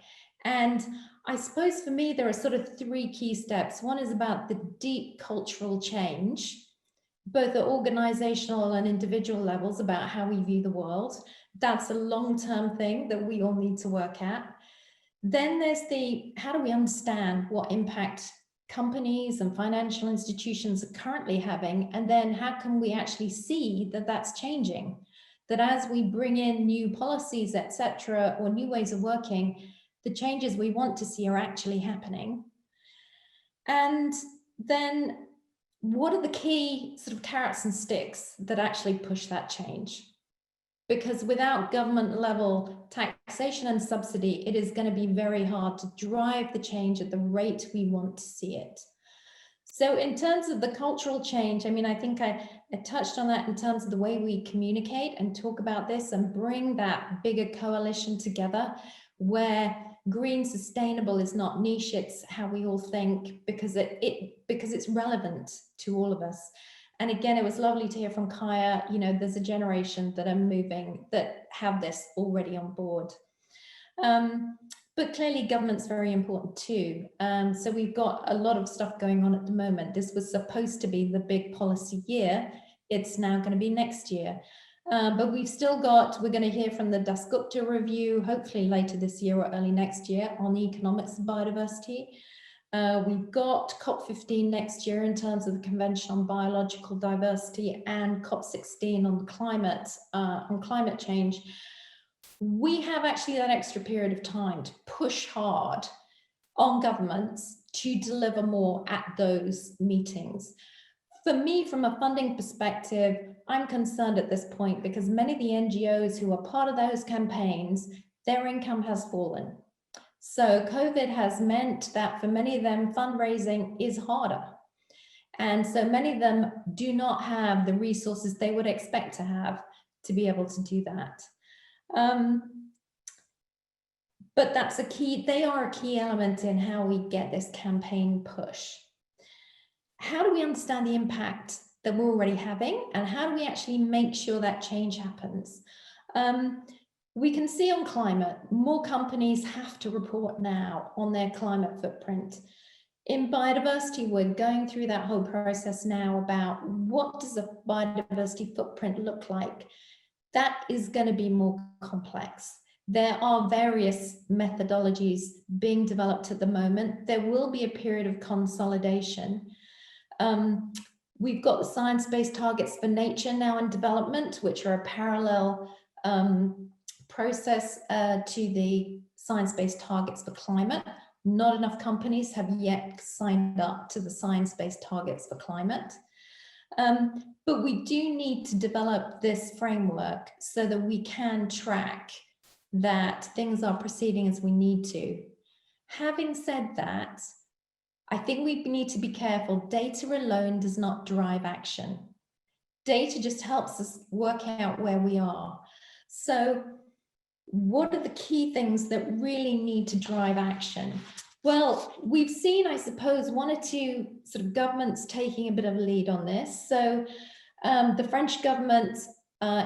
And I suppose for me, there are sort of three key steps. One is about the deep cultural change, both at organizational and individual levels, about how we view the world. That's a long-term thing that we all need to work at. Then there's how do we understand what impact companies and financial institutions are currently having, and then how can we actually see that that's changing? That as we bring in new policies, etc., or new ways of working, the changes we want to see are actually happening. And then what are the key sort of carrots and sticks that actually push that change? Because without government level taxation and subsidy, it is going to be very hard to drive the change at the rate we want to see it. So in terms of the cultural change, I mean, I think I touched on that in terms of the way we communicate and talk about this and bring that bigger coalition together, where green sustainable is not niche, it's how we all think, because it's relevant to all of us. And again, it was lovely to hear from Kaya, you know, there's a generation that are moving, that have this already on board. But clearly government's very important too. So we've got a lot of stuff going on at the moment. This was supposed to be the big policy year. It's now going to be next year. But we've still got, we're going to hear from the Dasgupta review, hopefully later this year or early next year, on the economics of biodiversity. We've got COP15 next year in terms of the Convention on Biological Diversity, and COP16 on climate change. We have actually that extra period of time to push hard on governments to deliver more at those meetings. For me, from a funding perspective, I'm concerned at this point because many of the NGOs who are part of those campaigns, their income has fallen. So COVID has meant that for many of them, fundraising is harder. And so many of them do not have the resources they would expect to have to be able to do that. But that's a key, they are a key element in how we get this campaign push. How do we understand the impact that we're already having, and how do we actually make sure that change happens? We can see on climate, more companies have to report now on their climate footprint. In biodiversity, we're going through that whole process now about what does a biodiversity footprint look like? That is going to be more complex. There are various methodologies being developed at the moment. There will be a period of consolidation. We've got the science-based targets for nature now in development, which are a parallel process to the science-based targets for climate. Not enough companies have yet signed up to the science-based targets for climate. But we do need to develop this framework so that we can track that things are proceeding as we need to. Having said that, I think we need to be careful. Data alone does not drive action. Data just helps us work out where we are. So what are the key things that really need to drive action? Well, we've seen, I suppose, one or two sort of governments taking a bit of a lead on this. So the French government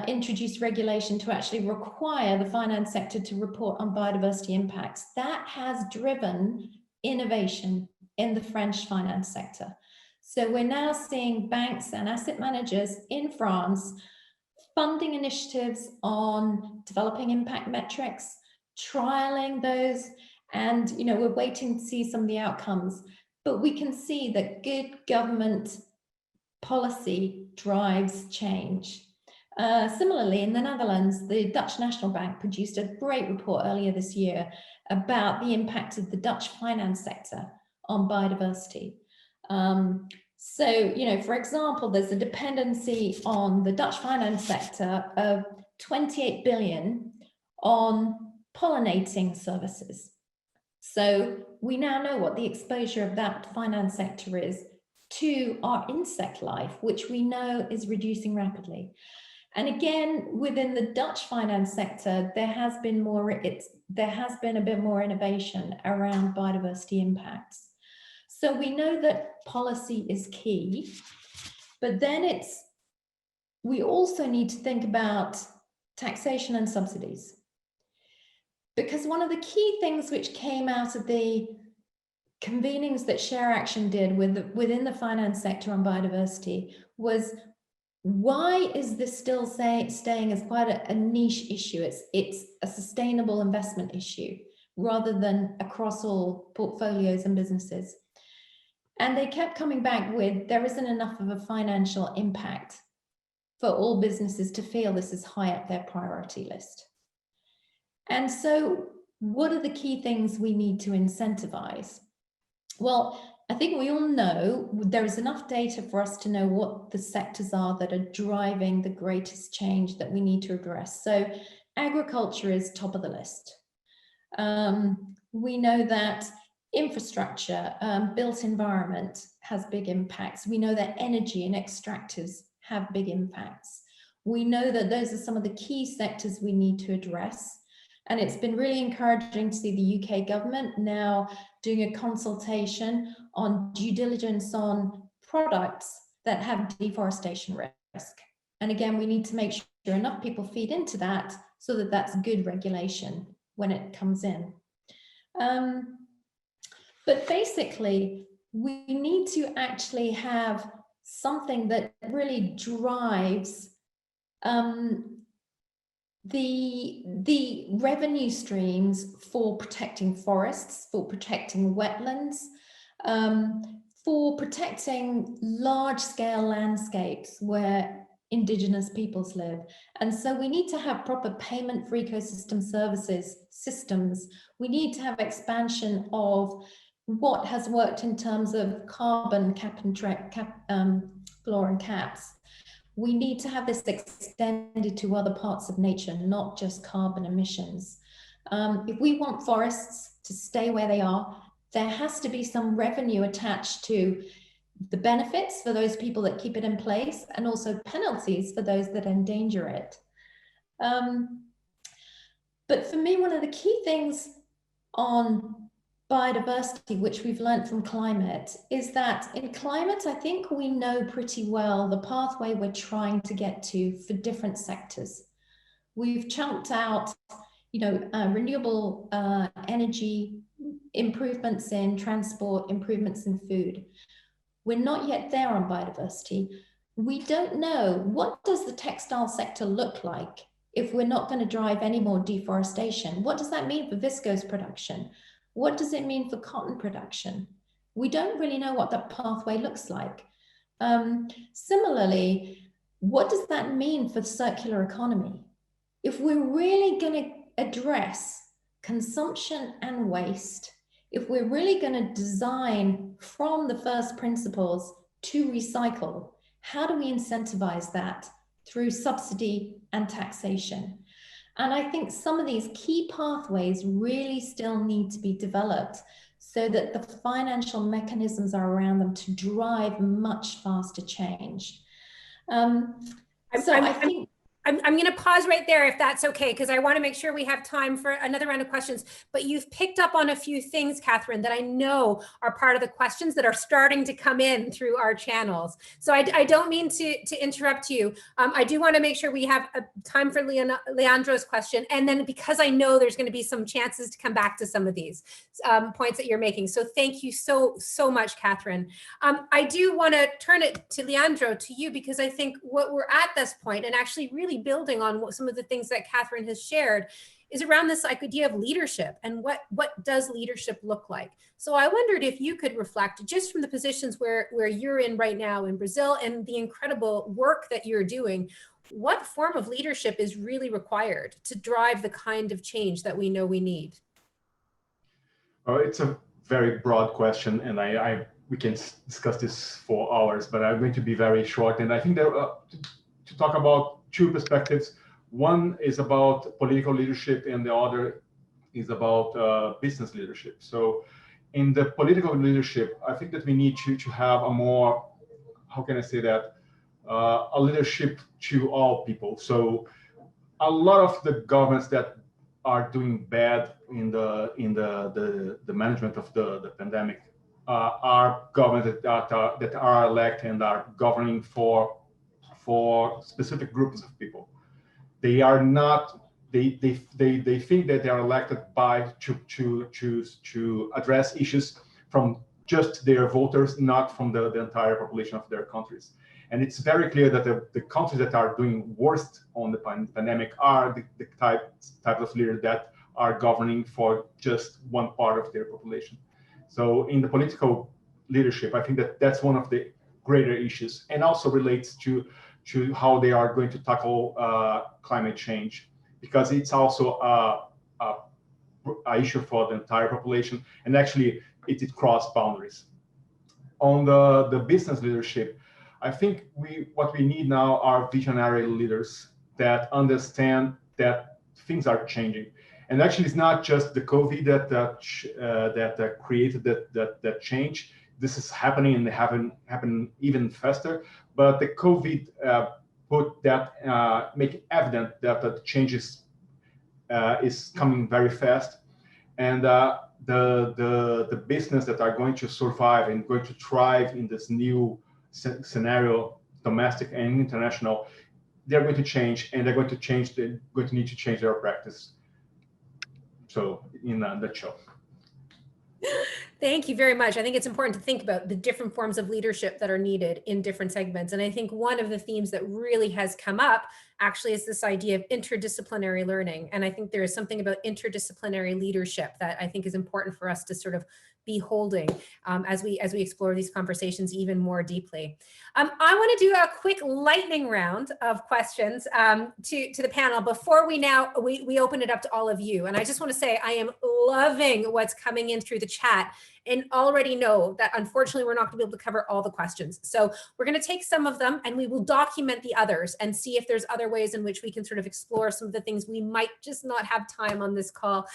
introduced regulation to actually require the finance sector to report on biodiversity impacts. That has driven innovation in the French finance sector. So we're now seeing banks and asset managers in France funding initiatives on developing impact metrics, trialing those, and we're waiting to see some of the outcomes. But we can see that good government policy drives change. Similarly, in the Netherlands, the Dutch National Bank produced a great report earlier this year about the impact of the Dutch finance sector on biodiversity. So, for example, there's a dependency on the Dutch finance sector of 28 billion on pollinating services. So we now know what the exposure of that finance sector is to our insect life, which we know is reducing rapidly. And again, within the Dutch finance sector, there has been a bit more innovation around biodiversity impacts. So we know that policy is key, but then we also need to think about taxation and subsidies. Because one of the key things which came out of the convenings that Share Action did within the finance sector on biodiversity was, why is this still staying as quite a niche issue? It's a sustainable investment issue rather than across all portfolios and businesses. And they kept coming back with, there isn't enough of a financial impact for all businesses to feel this is high up their priority list. And so what are the key things we need to incentivize? Well, I think we all know there is enough data for us to know what the sectors are that are driving the greatest change that we need to address. So agriculture is top of the list. We know that Infrastructure, built environment has big impacts. We know that energy and extractives have big impacts. We know that those are some of the key sectors we need to address. And it's been really encouraging to see the UK government now doing a consultation on due diligence on products that have deforestation risk. And again, we need to make sure enough people feed into that so that that's good regulation when it comes in. But basically, we need to actually have something that really drives the revenue streams for protecting forests, for protecting wetlands, for protecting large-scale landscapes where indigenous peoples live. And so we need to have proper payment for ecosystem services systems. We need to have expansion of what has worked in terms of carbon cap and floor and caps. We need to have this extended to other parts of nature, not just carbon emissions. If we want forests to stay where they are, there has to be some revenue attached to the benefits for those people that keep it in place, and also penalties for those that endanger it. But for me, one of the key things on biodiversity, which we've learned from climate, is that in climate, I think we know pretty well the pathway we're trying to get to for different sectors. We've chunked out, renewable energy, improvements in transport, improvements in food. We're not yet there on biodiversity. We don't know, what does the textile sector look like if we're not going to drive any more deforestation? What does that mean for viscose production? What does it mean for cotton production? We don't really know what that pathway looks like. Similarly, what does that mean for the circular economy? If we're really going to address consumption and waste, if we're really going to design from the first principles to recycle, how do we incentivize that through subsidy and taxation? And I think some of these key pathways really still need to be developed so that the financial mechanisms are around them to drive much faster change.
I'm going to pause right there if that's okay, because I want to make sure we have time for another round of questions. But you've picked up on a few things, Katherine, that I know are part of the questions that are starting to come in through our channels. So I don't mean to interrupt you. I do want to make sure we have time for Leandro's question. And then because I know there's going to be some chances to come back to some of these points that you're making. So thank you so much, Katherine. I do want to turn it to Leandro, to you, because I think what we're at this point, and actually really building on what some of the things that Katherine has shared, is around this idea of leadership and what does leadership look like. So I wondered if you could reflect just from the positions where you're in right now in Brazil and the incredible work that you're doing, what form of leadership is really required to drive the kind of change that we know we need?
It's a very broad question, and we can discuss this for hours, but I'm going to be very short. And I think that to talk about two perspectives. One is about political leadership, and the other is about business leadership. So in the political leadership, I think that we need to have a more, how can I say that, a leadership to all people. So a lot of the governments that are doing bad in the management of the pandemic are governments that are elected and are governing for specific groups of people. They are not. They think that they are elected to address issues from just their voters, not from the entire population of their countries. And it's very clear that the countries that are doing worst on the pandemic are the types of leaders that are governing for just one part of their population. So in the political leadership, I think that that's one of the greater issues, and also relates to how they are going to tackle climate change, because it's also a issue for the entire population, and actually it crosses boundaries. On the business leadership, I think what we need now are visionary leaders that understand that things are changing. And actually, it's not just the COVID that created that change. This is happening, and they happen even faster. But the COVID put that make it evident that the changes is coming very fast, and the business that are going to survive and going to thrive in this new scenario, domestic and international, they're going to change, and they're going to need to change their practice. So, in a nutshell.
Thank you very much. I think it's important to think about the different forms of leadership that are needed in different segments. And I think one of the themes that really has come up actually is this idea of interdisciplinary learning. And I think there is something about interdisciplinary leadership that I think is important for us to sort of be holding as we explore these conversations even more deeply. I want to do a quick lightning round of questions to the panel before we open it up to all of you. And I just want to say I am loving what's coming in through the chat, and already know that unfortunately we're not going to be able to cover all the questions. So we're going to take some of them and we will document the others and see if there's other ways in which we can sort of explore some of the things we might just not have time on this call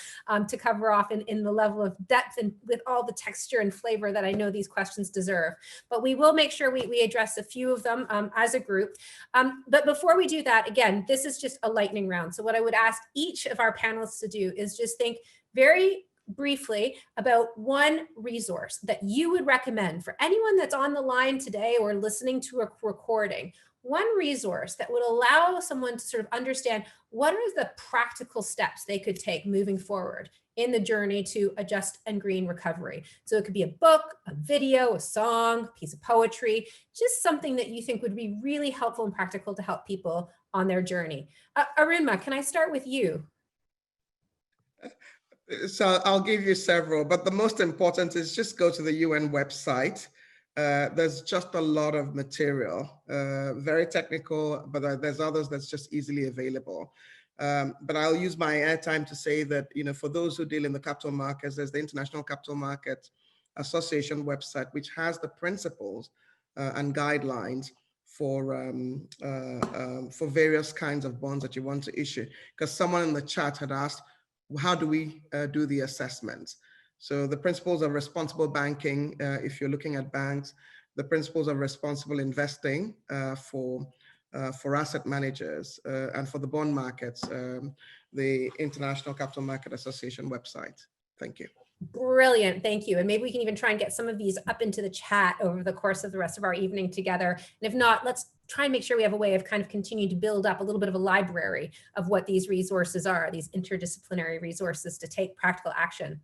to cover off in the level of depth and with all the texture and flavor that I know these questions deserve. But we will make sure we address a few of them as a group. But before we do that, again, this is just a lightning round. So what I would ask each of our panelists to do is just think very briefly about one resource that you would recommend for anyone that's on the line today or listening to a recording, one resource that would allow someone to sort of understand what are the practical steps they could take moving forward in the journey to a just and green recovery. So it could be a book, a video, a song, a piece of poetry, just something that you think would be really helpful and practical to help people on their journey. Arunma, can I start with you?
So I'll give you several, but the most important is just go to the UN website. There's just a lot of material, very technical, but there's others that's just easily available. But I'll use my airtime to say that, you know, for those who deal in the capital markets, there's the International Capital Market Association website, which has the principles and guidelines for various kinds of bonds that you want to issue. Because someone in the chat had asked, how do we do the assessments? So the principles of responsible banking, if you're looking at banks, the principles of responsible investing for asset managers and for the bond markets, the International Capital Market Association website. Thank you.
Brilliant, thank you. And maybe we can even try and get some of these up into the chat over the course of the rest of our evening together. And if not, let's try and make sure we have a way of kind of continuing to build up a little bit of a library of what these resources are, these interdisciplinary resources to take practical action.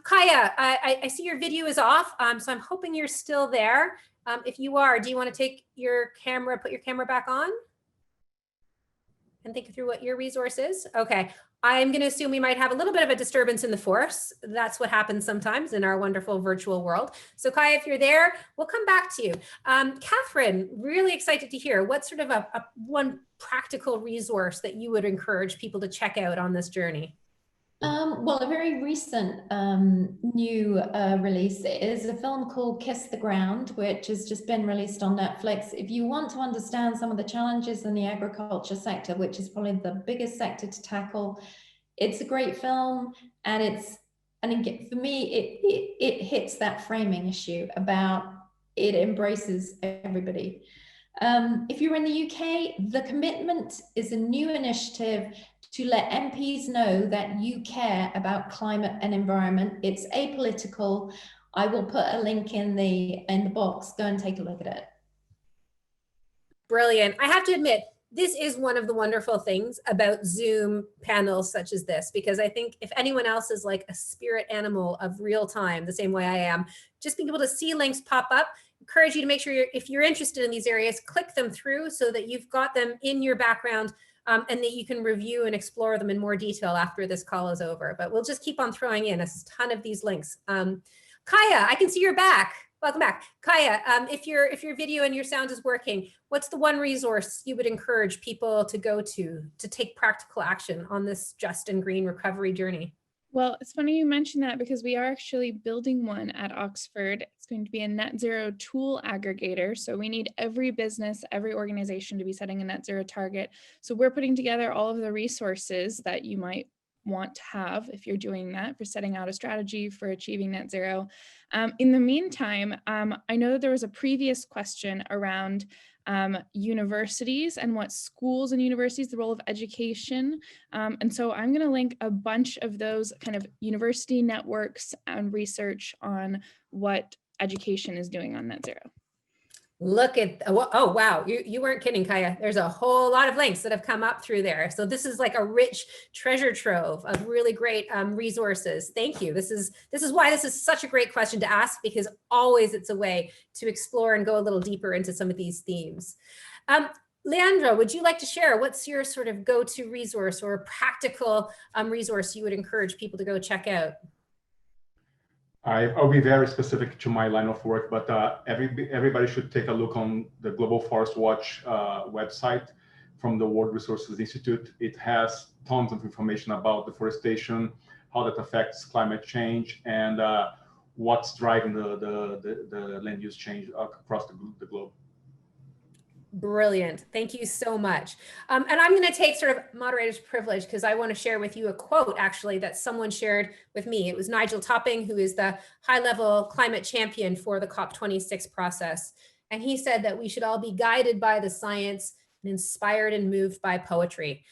Kaya, I see your video is off, so I'm hoping you're still there. If you are, do you want to take your camera, put your camera back on? And think through what your resource is? Okay, I'm going to assume we might have a little bit of a disturbance in the force. That's what happens sometimes in our wonderful virtual world. So Kaya, if you're there, we'll come back to you. Katherine, really excited to hear what sort of one practical resource that you would encourage people to check out on this journey.
Well, a very recent new release is a film called Kiss the Ground, which has just been released on Netflix. If you want to understand some of the challenges in the agriculture sector, which is probably the biggest sector to tackle, it's a great film, and for me, it hits that framing issue about it embraces everybody. If you're in the UK, The Commitment is a new initiative to let MPs know that you care about climate and environment. It's apolitical. I will put a link in the box. Go and take a look at it.
Brilliant. I have to admit, this is one of the wonderful things about Zoom panels such as this, because I think if anyone else is like a spirit animal of real time, the same way I am, just being able to see links pop up, encourage you to make sure if you're interested in these areas, click them through so that you've got them in your background and that you can review and explore them in more detail after this call is over. But we'll just keep on throwing in a ton of these links. Kaya, I can see you're back. Welcome back. Kaya, if your video and your sound is working, what's the one resource you would encourage people to go to take practical action on this just and green recovery journey?
Well, it's funny you mentioned that because we are actually building one at Oxford. It's going to be a net zero tool aggregator. So we need every business, every organization to be setting a net zero target. So we're putting together all of the resources that you might want to have if you're doing that, for setting out a strategy for achieving net zero. In the meantime, I know that there was a previous question around universities and what schools and universities, the role of education. And so I'm going to link a bunch of those kind of university networks and research on what education is doing on net zero.
Look at, oh, wow. You weren't kidding, Kaya. There's a whole lot of links that have come up through there. So this is like a rich treasure trove of really great resources. Thank you. This is why this is such a great question to ask, because always it's a way to explore and go a little deeper into some of these themes. Leandro, would you like to share what's your sort of go-to resource or practical resource you would encourage people to go check out?
I'll be very specific to my line of work, but everybody should take a look on the Global Forest Watch website from the World Resources Institute. It has tons of information about deforestation, how that affects climate change, and what's driving the land use change across the globe.
Brilliant. Thank you so much. And I'm going to take sort of moderator's privilege, because I want to share with you a quote actually that someone shared with me. It was Nigel Topping, who is the high-level climate champion for the COP26 process. And he said that we should all be guided by the science and inspired and moved by poetry.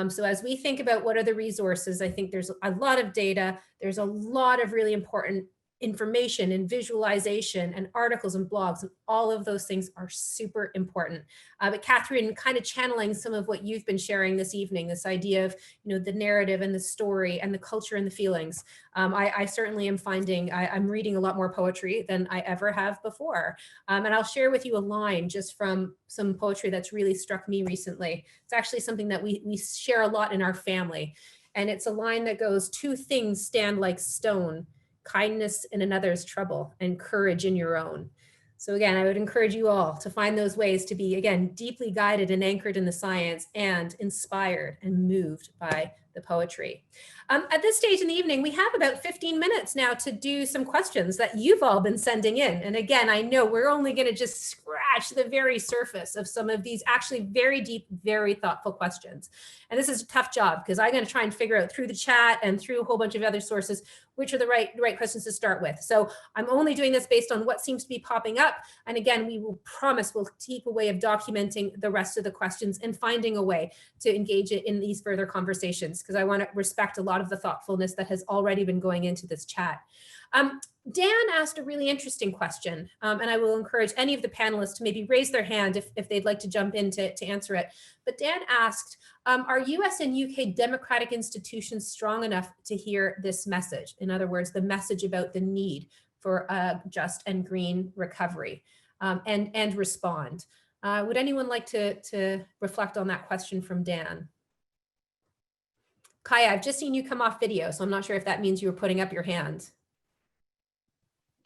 So as we think about what are the resources, I think there's a lot of data. There's a lot of really important information and visualization and articles and blogs, and all of those things are super important. But Katherine, kind of channeling some of what you've been sharing this evening, this idea of, you know, the narrative and the story and the culture and the feelings. I certainly am finding I'm reading a lot more poetry than I ever have before. And I'll share with you a line just from some poetry that's really struck me recently. It's actually something that we share a lot in our family. And it's a line that goes, "Two things stand like stone: kindness in another's trouble and courage in your own." So again, I would encourage you all to find those ways to be, again, deeply guided and anchored in the science and inspired and moved by the poetry. At this stage in the evening, we have about 15 minutes now to do some questions that you've all been sending in. And again, I know we're only going to just scratch the very surface of some of these actually very deep, very thoughtful questions. And this is a tough job, because I'm going to try and figure out through the chat and through a whole bunch of other sources which are the right questions to start with. So I'm only doing this based on what seems to be popping up. And again, we will promise we'll keep a way of documenting the rest of the questions and finding a way to engage it in these further conversations, because I want to respect a lot of the thoughtfulness that has already been going into this chat. Dan asked a really interesting question, and I will encourage any of the panelists to maybe raise their hand if they'd like to jump in to answer it. But Dan asked, are US and UK democratic institutions strong enough to hear this message? In other words, the message about the need for a just and green recovery, and respond. Would anyone like to reflect on that question from Dan? Kaya, I've just seen you come off video, so I'm not sure if that means you were putting up your hand.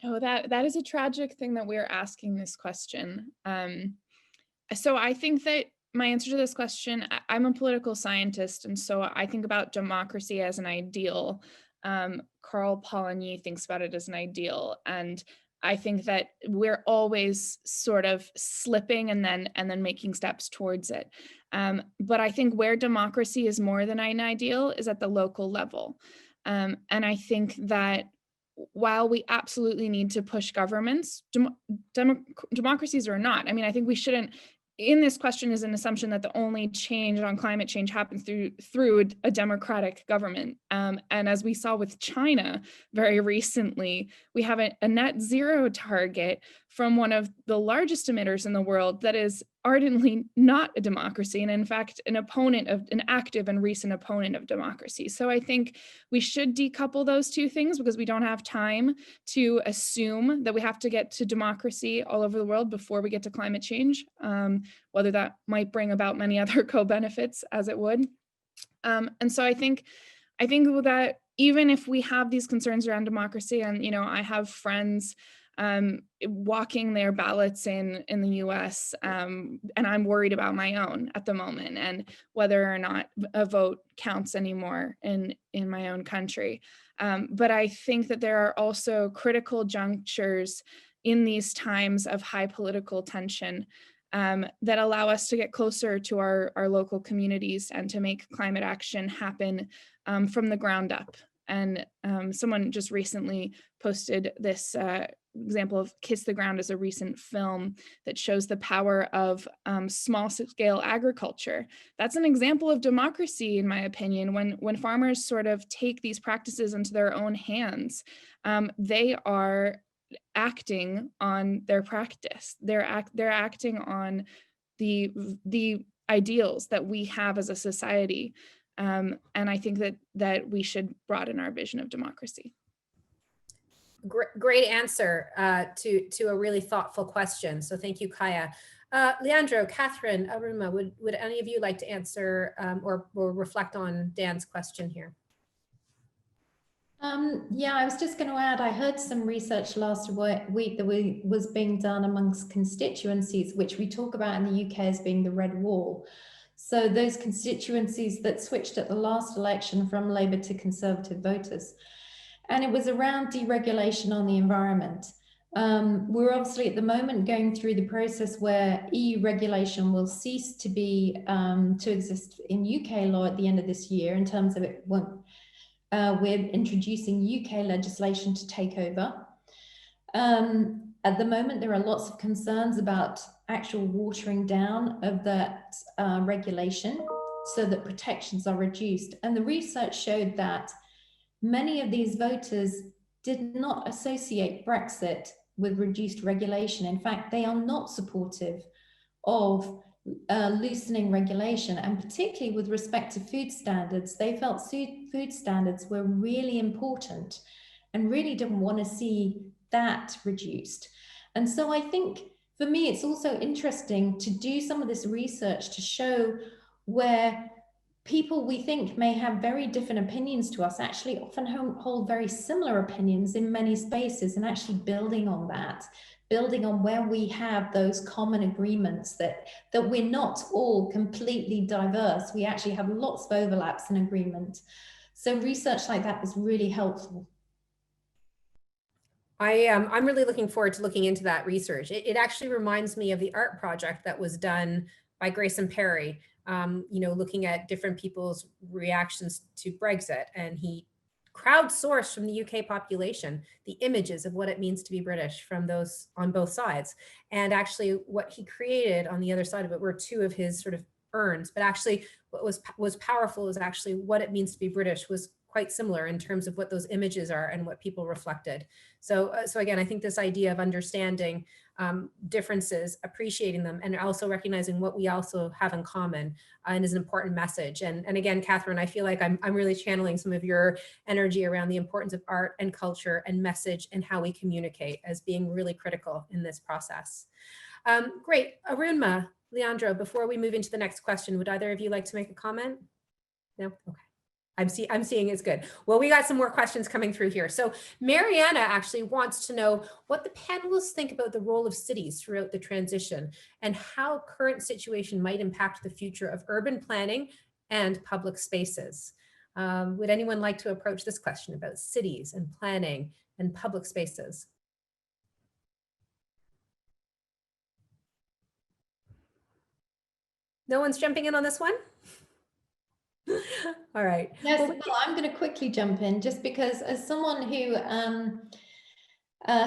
Oh, that is a tragic thing that we're asking this question. So I think that my answer to this question, I'm a political scientist, and so I think about democracy as an ideal. Carl Poligny thinks about it as an ideal, and I think that we're always sort of slipping and then making steps towards it. But I think where democracy is more than an ideal is at the local level. And I think that while we absolutely need to push governments, democracies or not, I mean, I think we shouldn't, in this question is an assumption that the only change on climate change happens through a democratic government. And as we saw with China very recently, we have a net zero target from one of the largest emitters in the world that is ardently not a democracy, and in fact, an active and recent opponent of democracy. So I think we should decouple those two things, because we don't have time to assume that we have to get to democracy all over the world before we get to climate change, whether that might bring about many other co-benefits as it would. And so I think that even if we have these concerns around democracy, and, you know, I have friends walking their ballots in the US, and I'm worried about my own at the moment and whether or not a vote counts anymore in my own country. But I think that there are also critical junctures in these times of high political tension that allow us to get closer to our local communities and to make climate action happen from the ground up. And someone just recently posted this example of Kiss the Ground as a recent film that shows the power of small scale agriculture. That's an example of democracy, in my opinion, when farmers sort of take these practices into their own hands. They are acting on their practice. They're acting on the ideals that we have as a society. And I think that we should broaden our vision of democracy.
Great answer to a really thoughtful question. So thank you, Kaya. Leandro, Katherine, Aruma, would any of you like to answer or reflect on Dan's question here?
Yeah, I was just going to add, I heard some research last week that was being done amongst constituencies, which we talk about in the UK as being the red wall. So those constituencies that switched at the last election from Labour to Conservative voters. And it was around deregulation on the environment. We're obviously at the moment going through the process where EU regulation will cease to be to exist in UK law at the end of this year, in terms of it won't. We're introducing UK legislation to take over. At the moment, there are lots of concerns about actual watering down of that regulation so that protections are reduced. And the research showed that many of these voters did not associate Brexit with reduced regulation. In fact, they are not supportive of loosening regulation, and particularly with respect to food standards. They felt food standards were really important and really didn't want to see that reduced. And so I think for me, it's also interesting to do some of this research to show where people we think may have very different opinions to us actually often hold very similar opinions in many spaces, and actually building on that, building on where we have those common agreements that we're not all completely diverse. We actually have lots of overlaps in agreement. So research like that is really helpful.
I'm really looking forward to looking into that research. It actually reminds me of the art project that was done by Grayson Perry, looking at different people's reactions to Brexit. And he crowdsourced from the UK population the images of what it means to be British from those on both sides. And actually what he created on the other side of it were two of his sort of urns. But actually what was powerful is actually what it means to be British was quite similar in terms of what those images are and what people reflected. So again, I think this idea of understanding differences, appreciating them, and also recognizing what we also have in common and is an important message. And again, Katherine, I feel like I'm really channeling some of your energy around the importance of art and culture and message and how we communicate as being really critical in this process. Great, Arunma, Leandro, before we move into the next question, would either of you like to make a comment? No, okay. I'm seeing it's good. Well, we got some more questions coming through here. So Mariana actually wants to know what the panelists think about the role of cities throughout the transition and how current situation might impact the future of urban planning and public spaces. Would anyone like to approach this question about cities and planning and public spaces? No one's jumping in on this one? All right.
Yes, well, I'm going to quickly jump in just because as someone who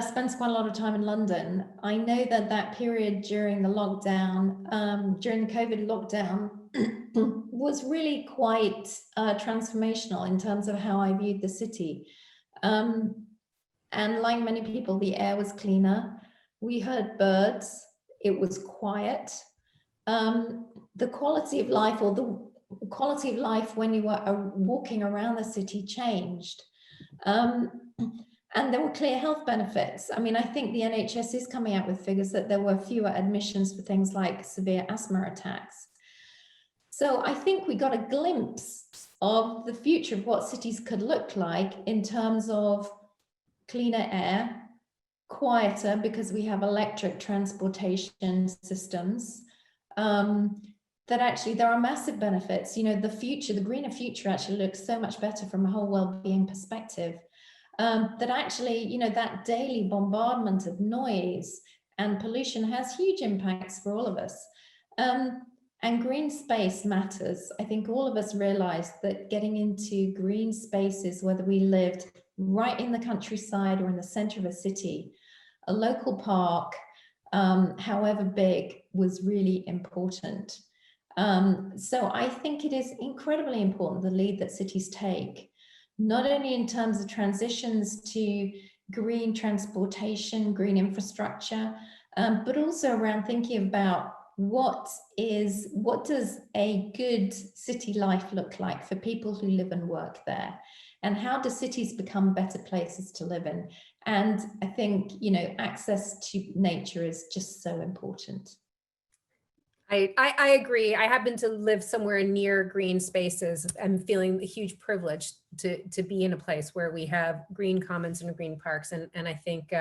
spends quite a lot of time in London, I know that period during the lockdown, during the COVID lockdown was really quite transformational in terms of how I viewed the city. And like many people, the air was cleaner. We heard birds. It was quiet. The quality of life, or the quality of life when you were walking around the city changed. And there were clear health benefits. I mean, I think the NHS is coming out with figures that there were fewer admissions for things like severe asthma attacks. So I think we got a glimpse of the future of what cities could look like in terms of cleaner air, quieter because we have electric transportation systems, that actually there are massive benefits. The future, the greener future actually looks so much better from a whole well-being perspective. That actually, that daily bombardment of noise and pollution has huge impacts for all of us. And green space matters. I think all of us realized that getting into green spaces, whether we lived right in the countryside or in the center of a city, a local park, however big, was really important. So I think it is incredibly important, the lead that cities take, not only in terms of transitions to green transportation, green infrastructure, but also around thinking about what does a good city life look like for people who live and work there, and how do cities become better places to live in? And I think, you know, access to nature is just so important.
I agree. I happen to live somewhere near green spaces. I'm feeling a huge privilege to be in a place where we have green commons and green parks. And I think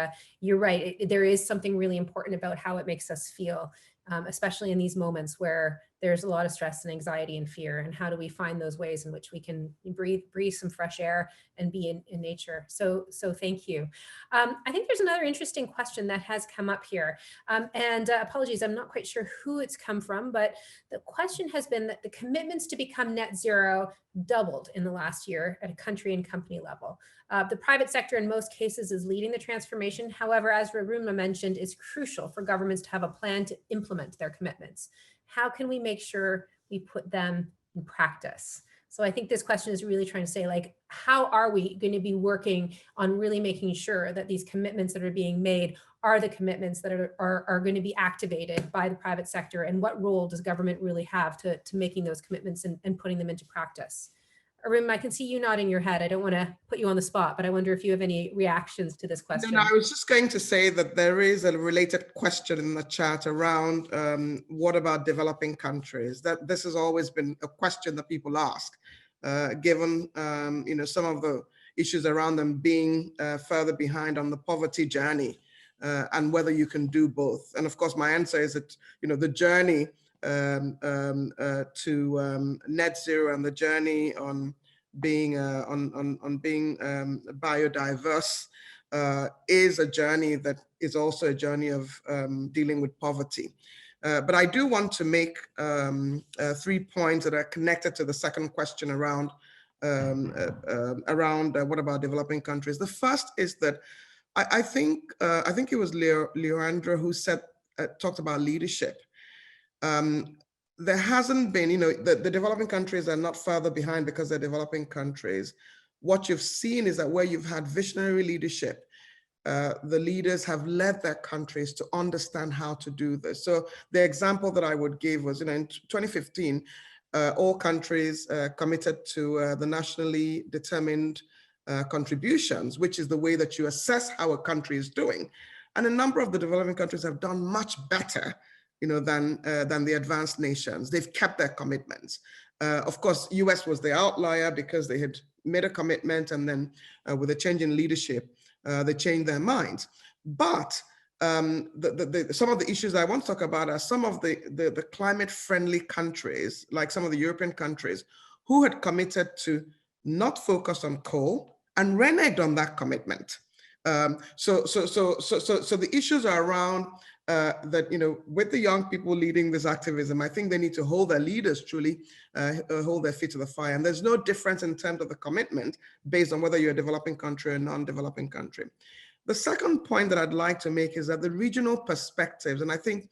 you're right. There is something really important about how it makes us feel, especially in these moments where there's a lot of stress and anxiety and fear. And how do we find those ways in which we can breathe some fresh air and be in nature? So thank you. I think there's another interesting question that has come up here. And apologies, I'm not quite sure who it's come from, but the question has been that the commitments to become net zero doubled in the last year at a country and company level. The private sector in most cases is leading the transformation. However, as Reuben mentioned, it's crucial for governments to have a plan to implement their commitments. How can we make sure we put them in practice? So I think this question is really trying to say, like, how are we going to be working on really making sure that these commitments that are being made are the commitments that are going to be activated by the private sector, and what role does government really have to making those commitments and putting them into practice? Reuben, I can see you nodding your head. I don't want to put you on the spot, but I wonder if you have any reactions to this question.
No, I was just going to say that there is a related question in the chat around what about developing countries? That this has always been a question that people ask, given you know, some of the issues around them being further behind on the poverty journey, and whether you can do both. And of course, my answer is that, you know, the journey to net zero and the journey on being biodiverse is a journey that is also a journey of dealing with poverty. But I do want to make 3 points that are connected to the second question around what about developing countries. The first is that I think it was Leandro who talked about leadership. There hasn't been, you know, the developing countries are not further behind because they're developing countries. What you've seen is that where you've had visionary leadership, the leaders have led their countries to understand how to do this. So the example that I would give was, you know, in 2015, all countries committed to the nationally determined contributions, which is the way that you assess how a country is doing. And a number of the developing countries have done much better, you know, than the advanced nations. They've kept their commitments. Of course, US was the outlier because they had made a commitment, and then with a change in leadership, they changed their minds. But some of the issues I want to talk about are some of the climate-friendly countries, like some of the European countries, who had committed to not focus on coal and reneged on that commitment. So the issues are around that, you know, with the young people leading this activism, I think they need to hold their leaders truly, hold their feet to the fire. And there's no difference in terms of the commitment based on whether you're a developing country or a non-developing country. The second point that I'd like to make is that the regional perspectives, and I think,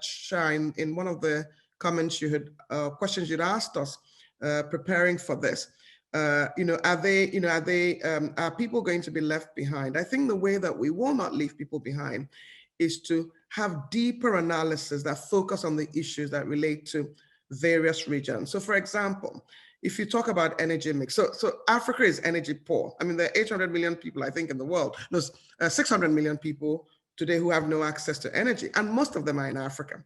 Shine, in one of the comments you had, questions you'd asked us preparing for this, are people going to be left behind? I think the way that we will not leave people behind is to have deeper analysis that focus on the issues that relate to various regions. So for example, if you talk about energy mix, so Africa is energy poor. I mean, there are 800 million people, I think, in the world. There's 600 million people today who have no access to energy, and most of them are in Africa.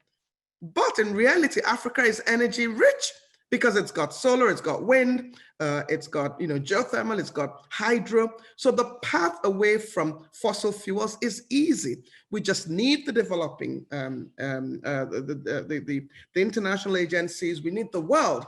But in reality, Africa is energy rich because it's got solar, it's got wind, it's got, you know, geothermal, it's got hydro. So the path away from fossil fuels is easy. We just need the developing, the international agencies. We need the world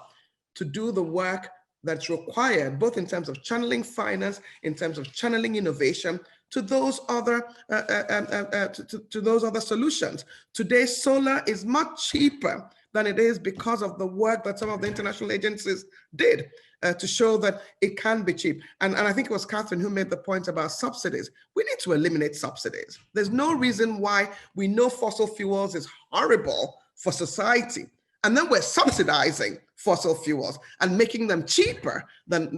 to do the work that's required, both in terms of channeling finance, in terms of channeling innovation, to those other to those other solutions. Today, solar is much cheaper than it is because of the work that some of the international agencies did to show that it can be cheap. And I think it was Katherine who made the point about subsidies. We need to eliminate subsidies. There's no reason why we know fossil fuels is horrible for society, and then we're subsidizing fossil fuels and making them cheaper than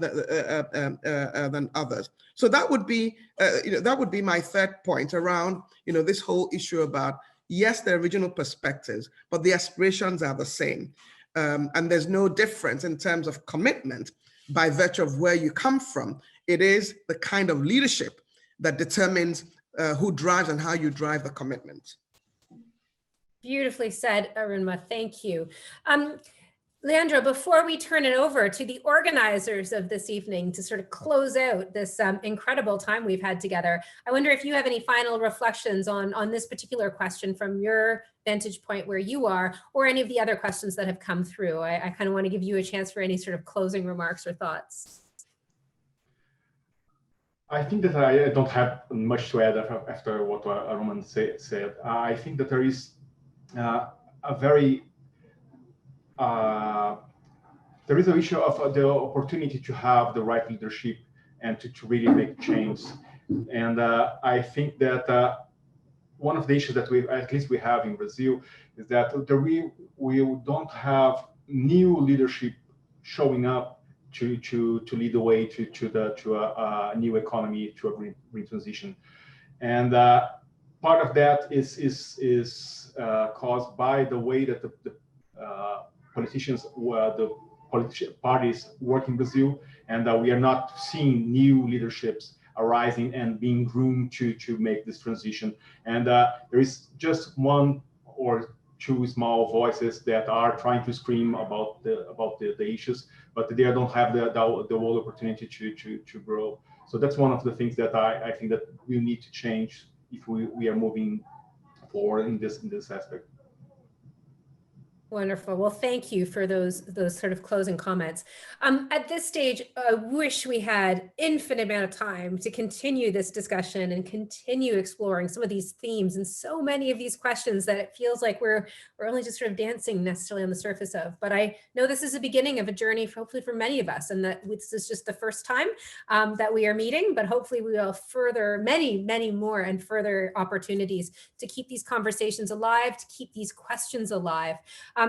others. So that would be, that would be my third point around, this whole issue about, yes, there are regional perspectives, but the aspirations are the same. And there's no difference in terms of commitment by virtue of where you come from. It is the kind of leadership that determines who drives and how you drive the commitment.
Beautifully said, Arunma. Thank you. Leandro, before we turn it over to the organizers of this evening to sort of close out this incredible time we've had together, I wonder if you have any final reflections on this particular question from your vantage point where you are, or any of the other questions that have come through. I kind of want to give you a chance for any sort of closing remarks or thoughts.
I think that I don't have much to add after what Arunma said. I think that there is there is an issue of the opportunity to have the right leadership and to really make change. And I think that one of the issues that we have in Brazil is that we don't have new leadership showing up to lead the way to a new economy, to a green transition. And part of that is caused by the way that the politicians, the political parties work in Brazil, and we are not seeing new leaderships arising and being groomed to make this transition. And there is just one or two small voices that are trying to scream about the issues, but they don't have the whole opportunity to grow. So that's one of the things that I think that we need to change if we are moving forward in this aspect.
Wonderful. Well, thank you for those sort of closing comments. At this stage, I wish we had infinite amount of time to continue this discussion and continue exploring some of these themes and so many of these questions that it feels like we're only just sort of dancing necessarily on the surface of. But I know this is the beginning of a journey, hopefully for many of us, and that this is just the first time that we are meeting, but hopefully we will further many more and further opportunities to keep these conversations alive, to keep these questions alive.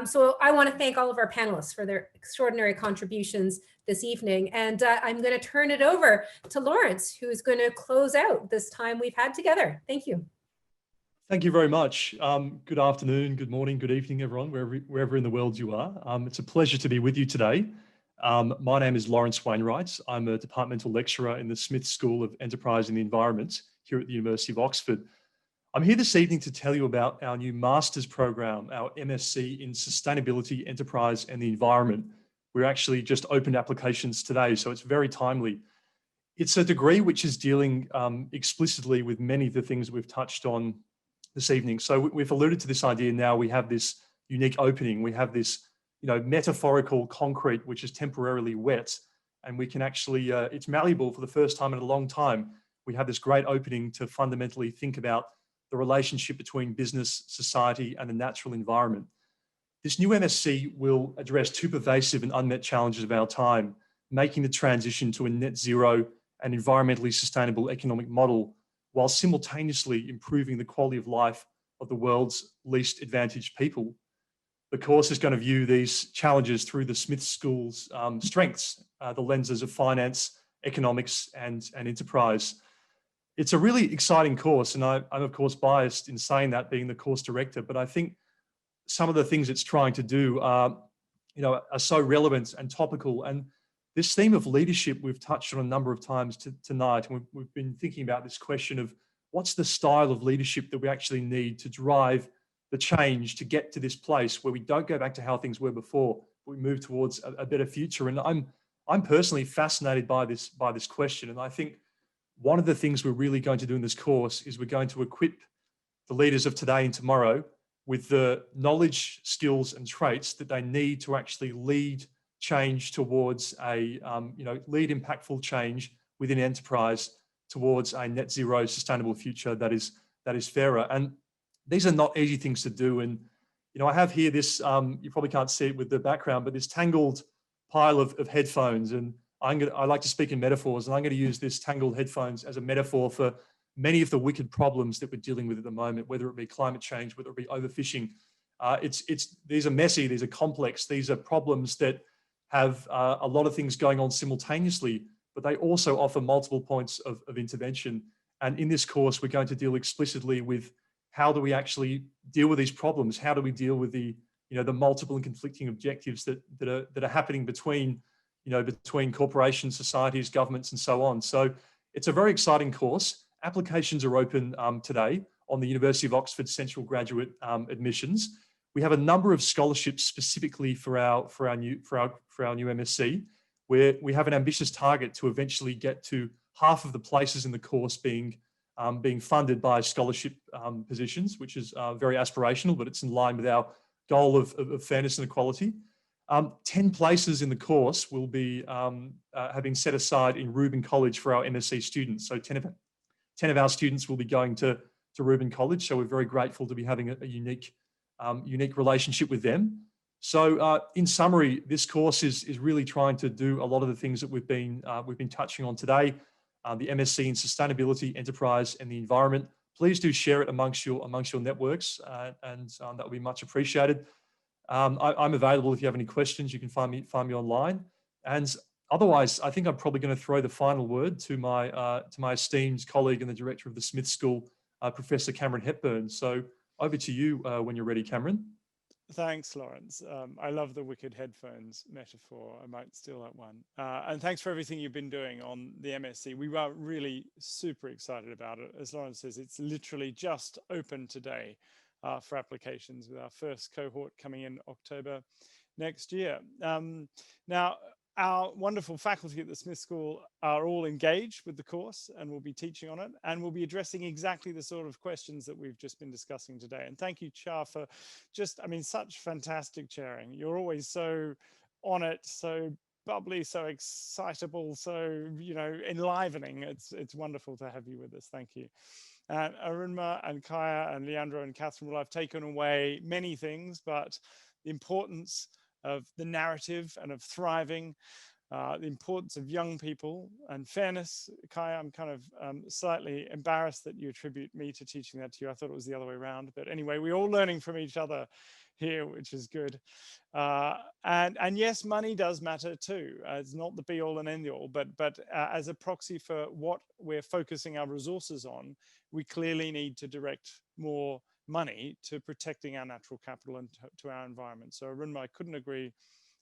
So I want to thank all of our panelists for their extraordinary contributions this evening. And I'm going to turn it over to Lawrence, who is going to close out this time we've had together. Thank you.
Thank you very much. Good afternoon, good morning, good evening, everyone, wherever in the world you are. It's a pleasure to be with you today. My name is Lawrence Wainwright. I'm a departmental lecturer in the Smith School of Enterprise and the Environment here at the University of Oxford. I'm here this evening to tell you about our new master's program, our MSc in Sustainability, Enterprise and the Environment. We're actually just opened applications today, so it's very timely. It's a degree which is dealing explicitly with many of the things we've touched on this evening. So we've alluded to this idea now. We have this unique opening. We have this, metaphorical concrete, which is temporarily wet, and we can actually, it's malleable for the first time in a long time. We have this great opening to fundamentally think about the relationship between business, society, and the natural environment. This new MSc will address two pervasive and unmet challenges of our time, making the transition to a net zero and environmentally sustainable economic model, while simultaneously improving the quality of life of the world's least advantaged people. The course is going to view these challenges through the Smith School's strengths, the lenses of finance, economics, and enterprise. It's a really exciting course, and I'm of course biased in saying that, being the course director, but I think some of the things it's trying to do are so relevant and topical. And this theme of leadership we've touched on a number of times tonight, and we've been thinking about this question of what's the style of leadership that we actually need to drive the change to get to this place where we don't go back to how things were before, but we move towards a better future. And I'm personally fascinated by this question, and I think one of the things we're really going to do in this course is we're going to equip the leaders of today and tomorrow with the knowledge, skills, and traits that they need to actually lead change towards lead impactful change within enterprise towards a net zero sustainable future that is fairer. And these are not easy things to do. And I have here this, you probably can't see it with the background, but this tangled pile of headphones. And I like to speak in metaphors, and I'm going to use this tangled headphones as a metaphor for many of the wicked problems that we're dealing with at the moment, whether it be climate change, whether it be overfishing. These are messy, these are complex, these are problems that have a lot of things going on simultaneously, but they also offer multiple points of intervention. And in this course, we're going to deal explicitly with how do we actually deal with these problems? How do we deal with the multiple and conflicting objectives that are happening between corporations, societies, governments, and so on. So it's a very exciting course. Applications are open today on the University of Oxford Central Graduate admissions. We have a number of scholarships specifically for our new MSc, where we have an ambitious target to eventually get to half of the places in the course being funded by scholarship positions, which is very aspirational, but it's in line with our goal of fairness and equality. 10 places in the course will be have been set aside in Reuben College for our MSc students. So 10 of our students will be going to Reuben College. So we're very grateful to be having a unique relationship with them. So in summary, this course is really trying to do a lot of the things that we've been touching on today. The MSc in Sustainability, Enterprise, and the Environment. Please do share it amongst your networks, and that would be much appreciated. I'm available if you have any questions. You can find me online. And otherwise, I think I'm probably going to throw the final word to my esteemed colleague and the director of the Smith School, Professor Katherine Hepburn. So over to you when you're ready, Katherine.
Thanks, Lawrence. I love the wicked headphones metaphor. I might steal that one. And thanks for everything you've been doing on the MSc. We were really super excited about it. As Lawrence says, it's literally just open today for applications, with our first cohort coming in October next year. Now, our wonderful faculty at the Smith School are all engaged with the course and will be teaching on it, and we'll be addressing exactly the sort of questions that we've just been discussing today. And thank you, Cha, for such fantastic chairing. You're always so on it, so bubbly, so excitable, so, enlivening. It's wonderful to have you with us. Thank you. And Arunma and Kaya and Leandro and Katherine will have taken away many things, but the importance of the narrative and of thriving, the importance of young people and fairness. Kaya, I'm kind of slightly embarrassed that you attribute me to teaching that to you. I thought it was the other way around, but anyway, we're all learning from each other here, which is good. And yes, money does matter too. It's not the be all and end all, but as a proxy for what we're focusing our resources on, we clearly need to direct more money to protecting our natural capital and to our environment. So Arunma, I couldn't agree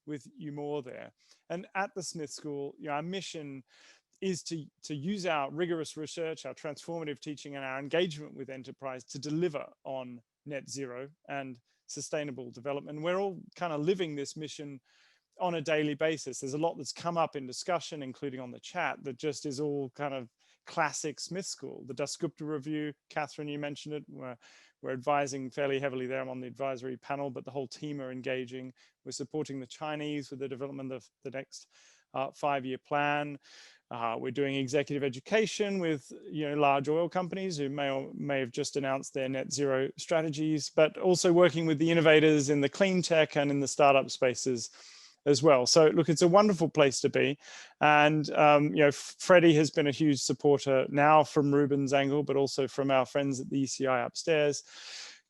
with you more there. And at the Smith School, our mission is to use our rigorous research, our transformative teaching, and our engagement with enterprise to deliver on net zero and sustainable development. We're all kind of living this mission on a daily basis. There's a lot that's come up in discussion, including on the chat, that just is all kind of classic Smith School. The Dasgupta Review, Katherine, you mentioned it. We're advising fairly heavily there. I'm on the advisory panel, but the whole team are engaging. We're supporting the Chinese with the development of the next 5-year plan. We're doing executive education with large oil companies who may have just announced their net zero strategies, but also working with the innovators in the clean tech and in the startup spaces as well. So look, it's a wonderful place to be. And Freddie has been a huge supporter now from Reuben's angle, but also from our friends at the ECI upstairs.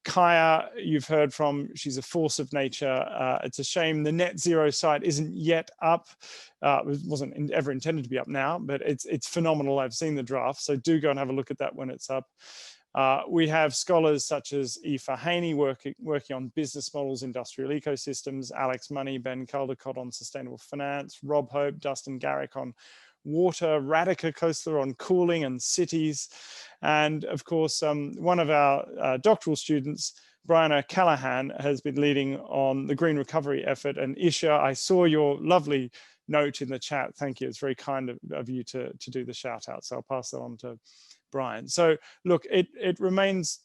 Kaya, you've heard from, she's a force of nature. It's a shame the net zero site isn't yet up. It wasn't ever intended to be up now, but it's phenomenal. I've seen the draft, so do go and have a look at that when it's up. We have scholars such as Aoife Haney working on business models, industrial ecosystems, Alex Money, Ben Caldecott on sustainable finance, Rob Hope, Dustin Garrick on water, Radhika Khosla on cooling and cities. And of course, one of our doctoral students, Brian O'Callaghan, has been leading on the green recovery effort. And Isha, I saw your lovely note in the chat. Thank you. It's very kind of you to do the shout out. So I'll pass that on to Brian. So look, it remains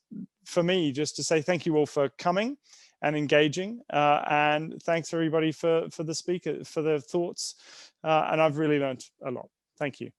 for me just to say thank you all for coming and engaging, and thanks everybody for the speaker, for their thoughts, and I've really learned a lot. Thank you.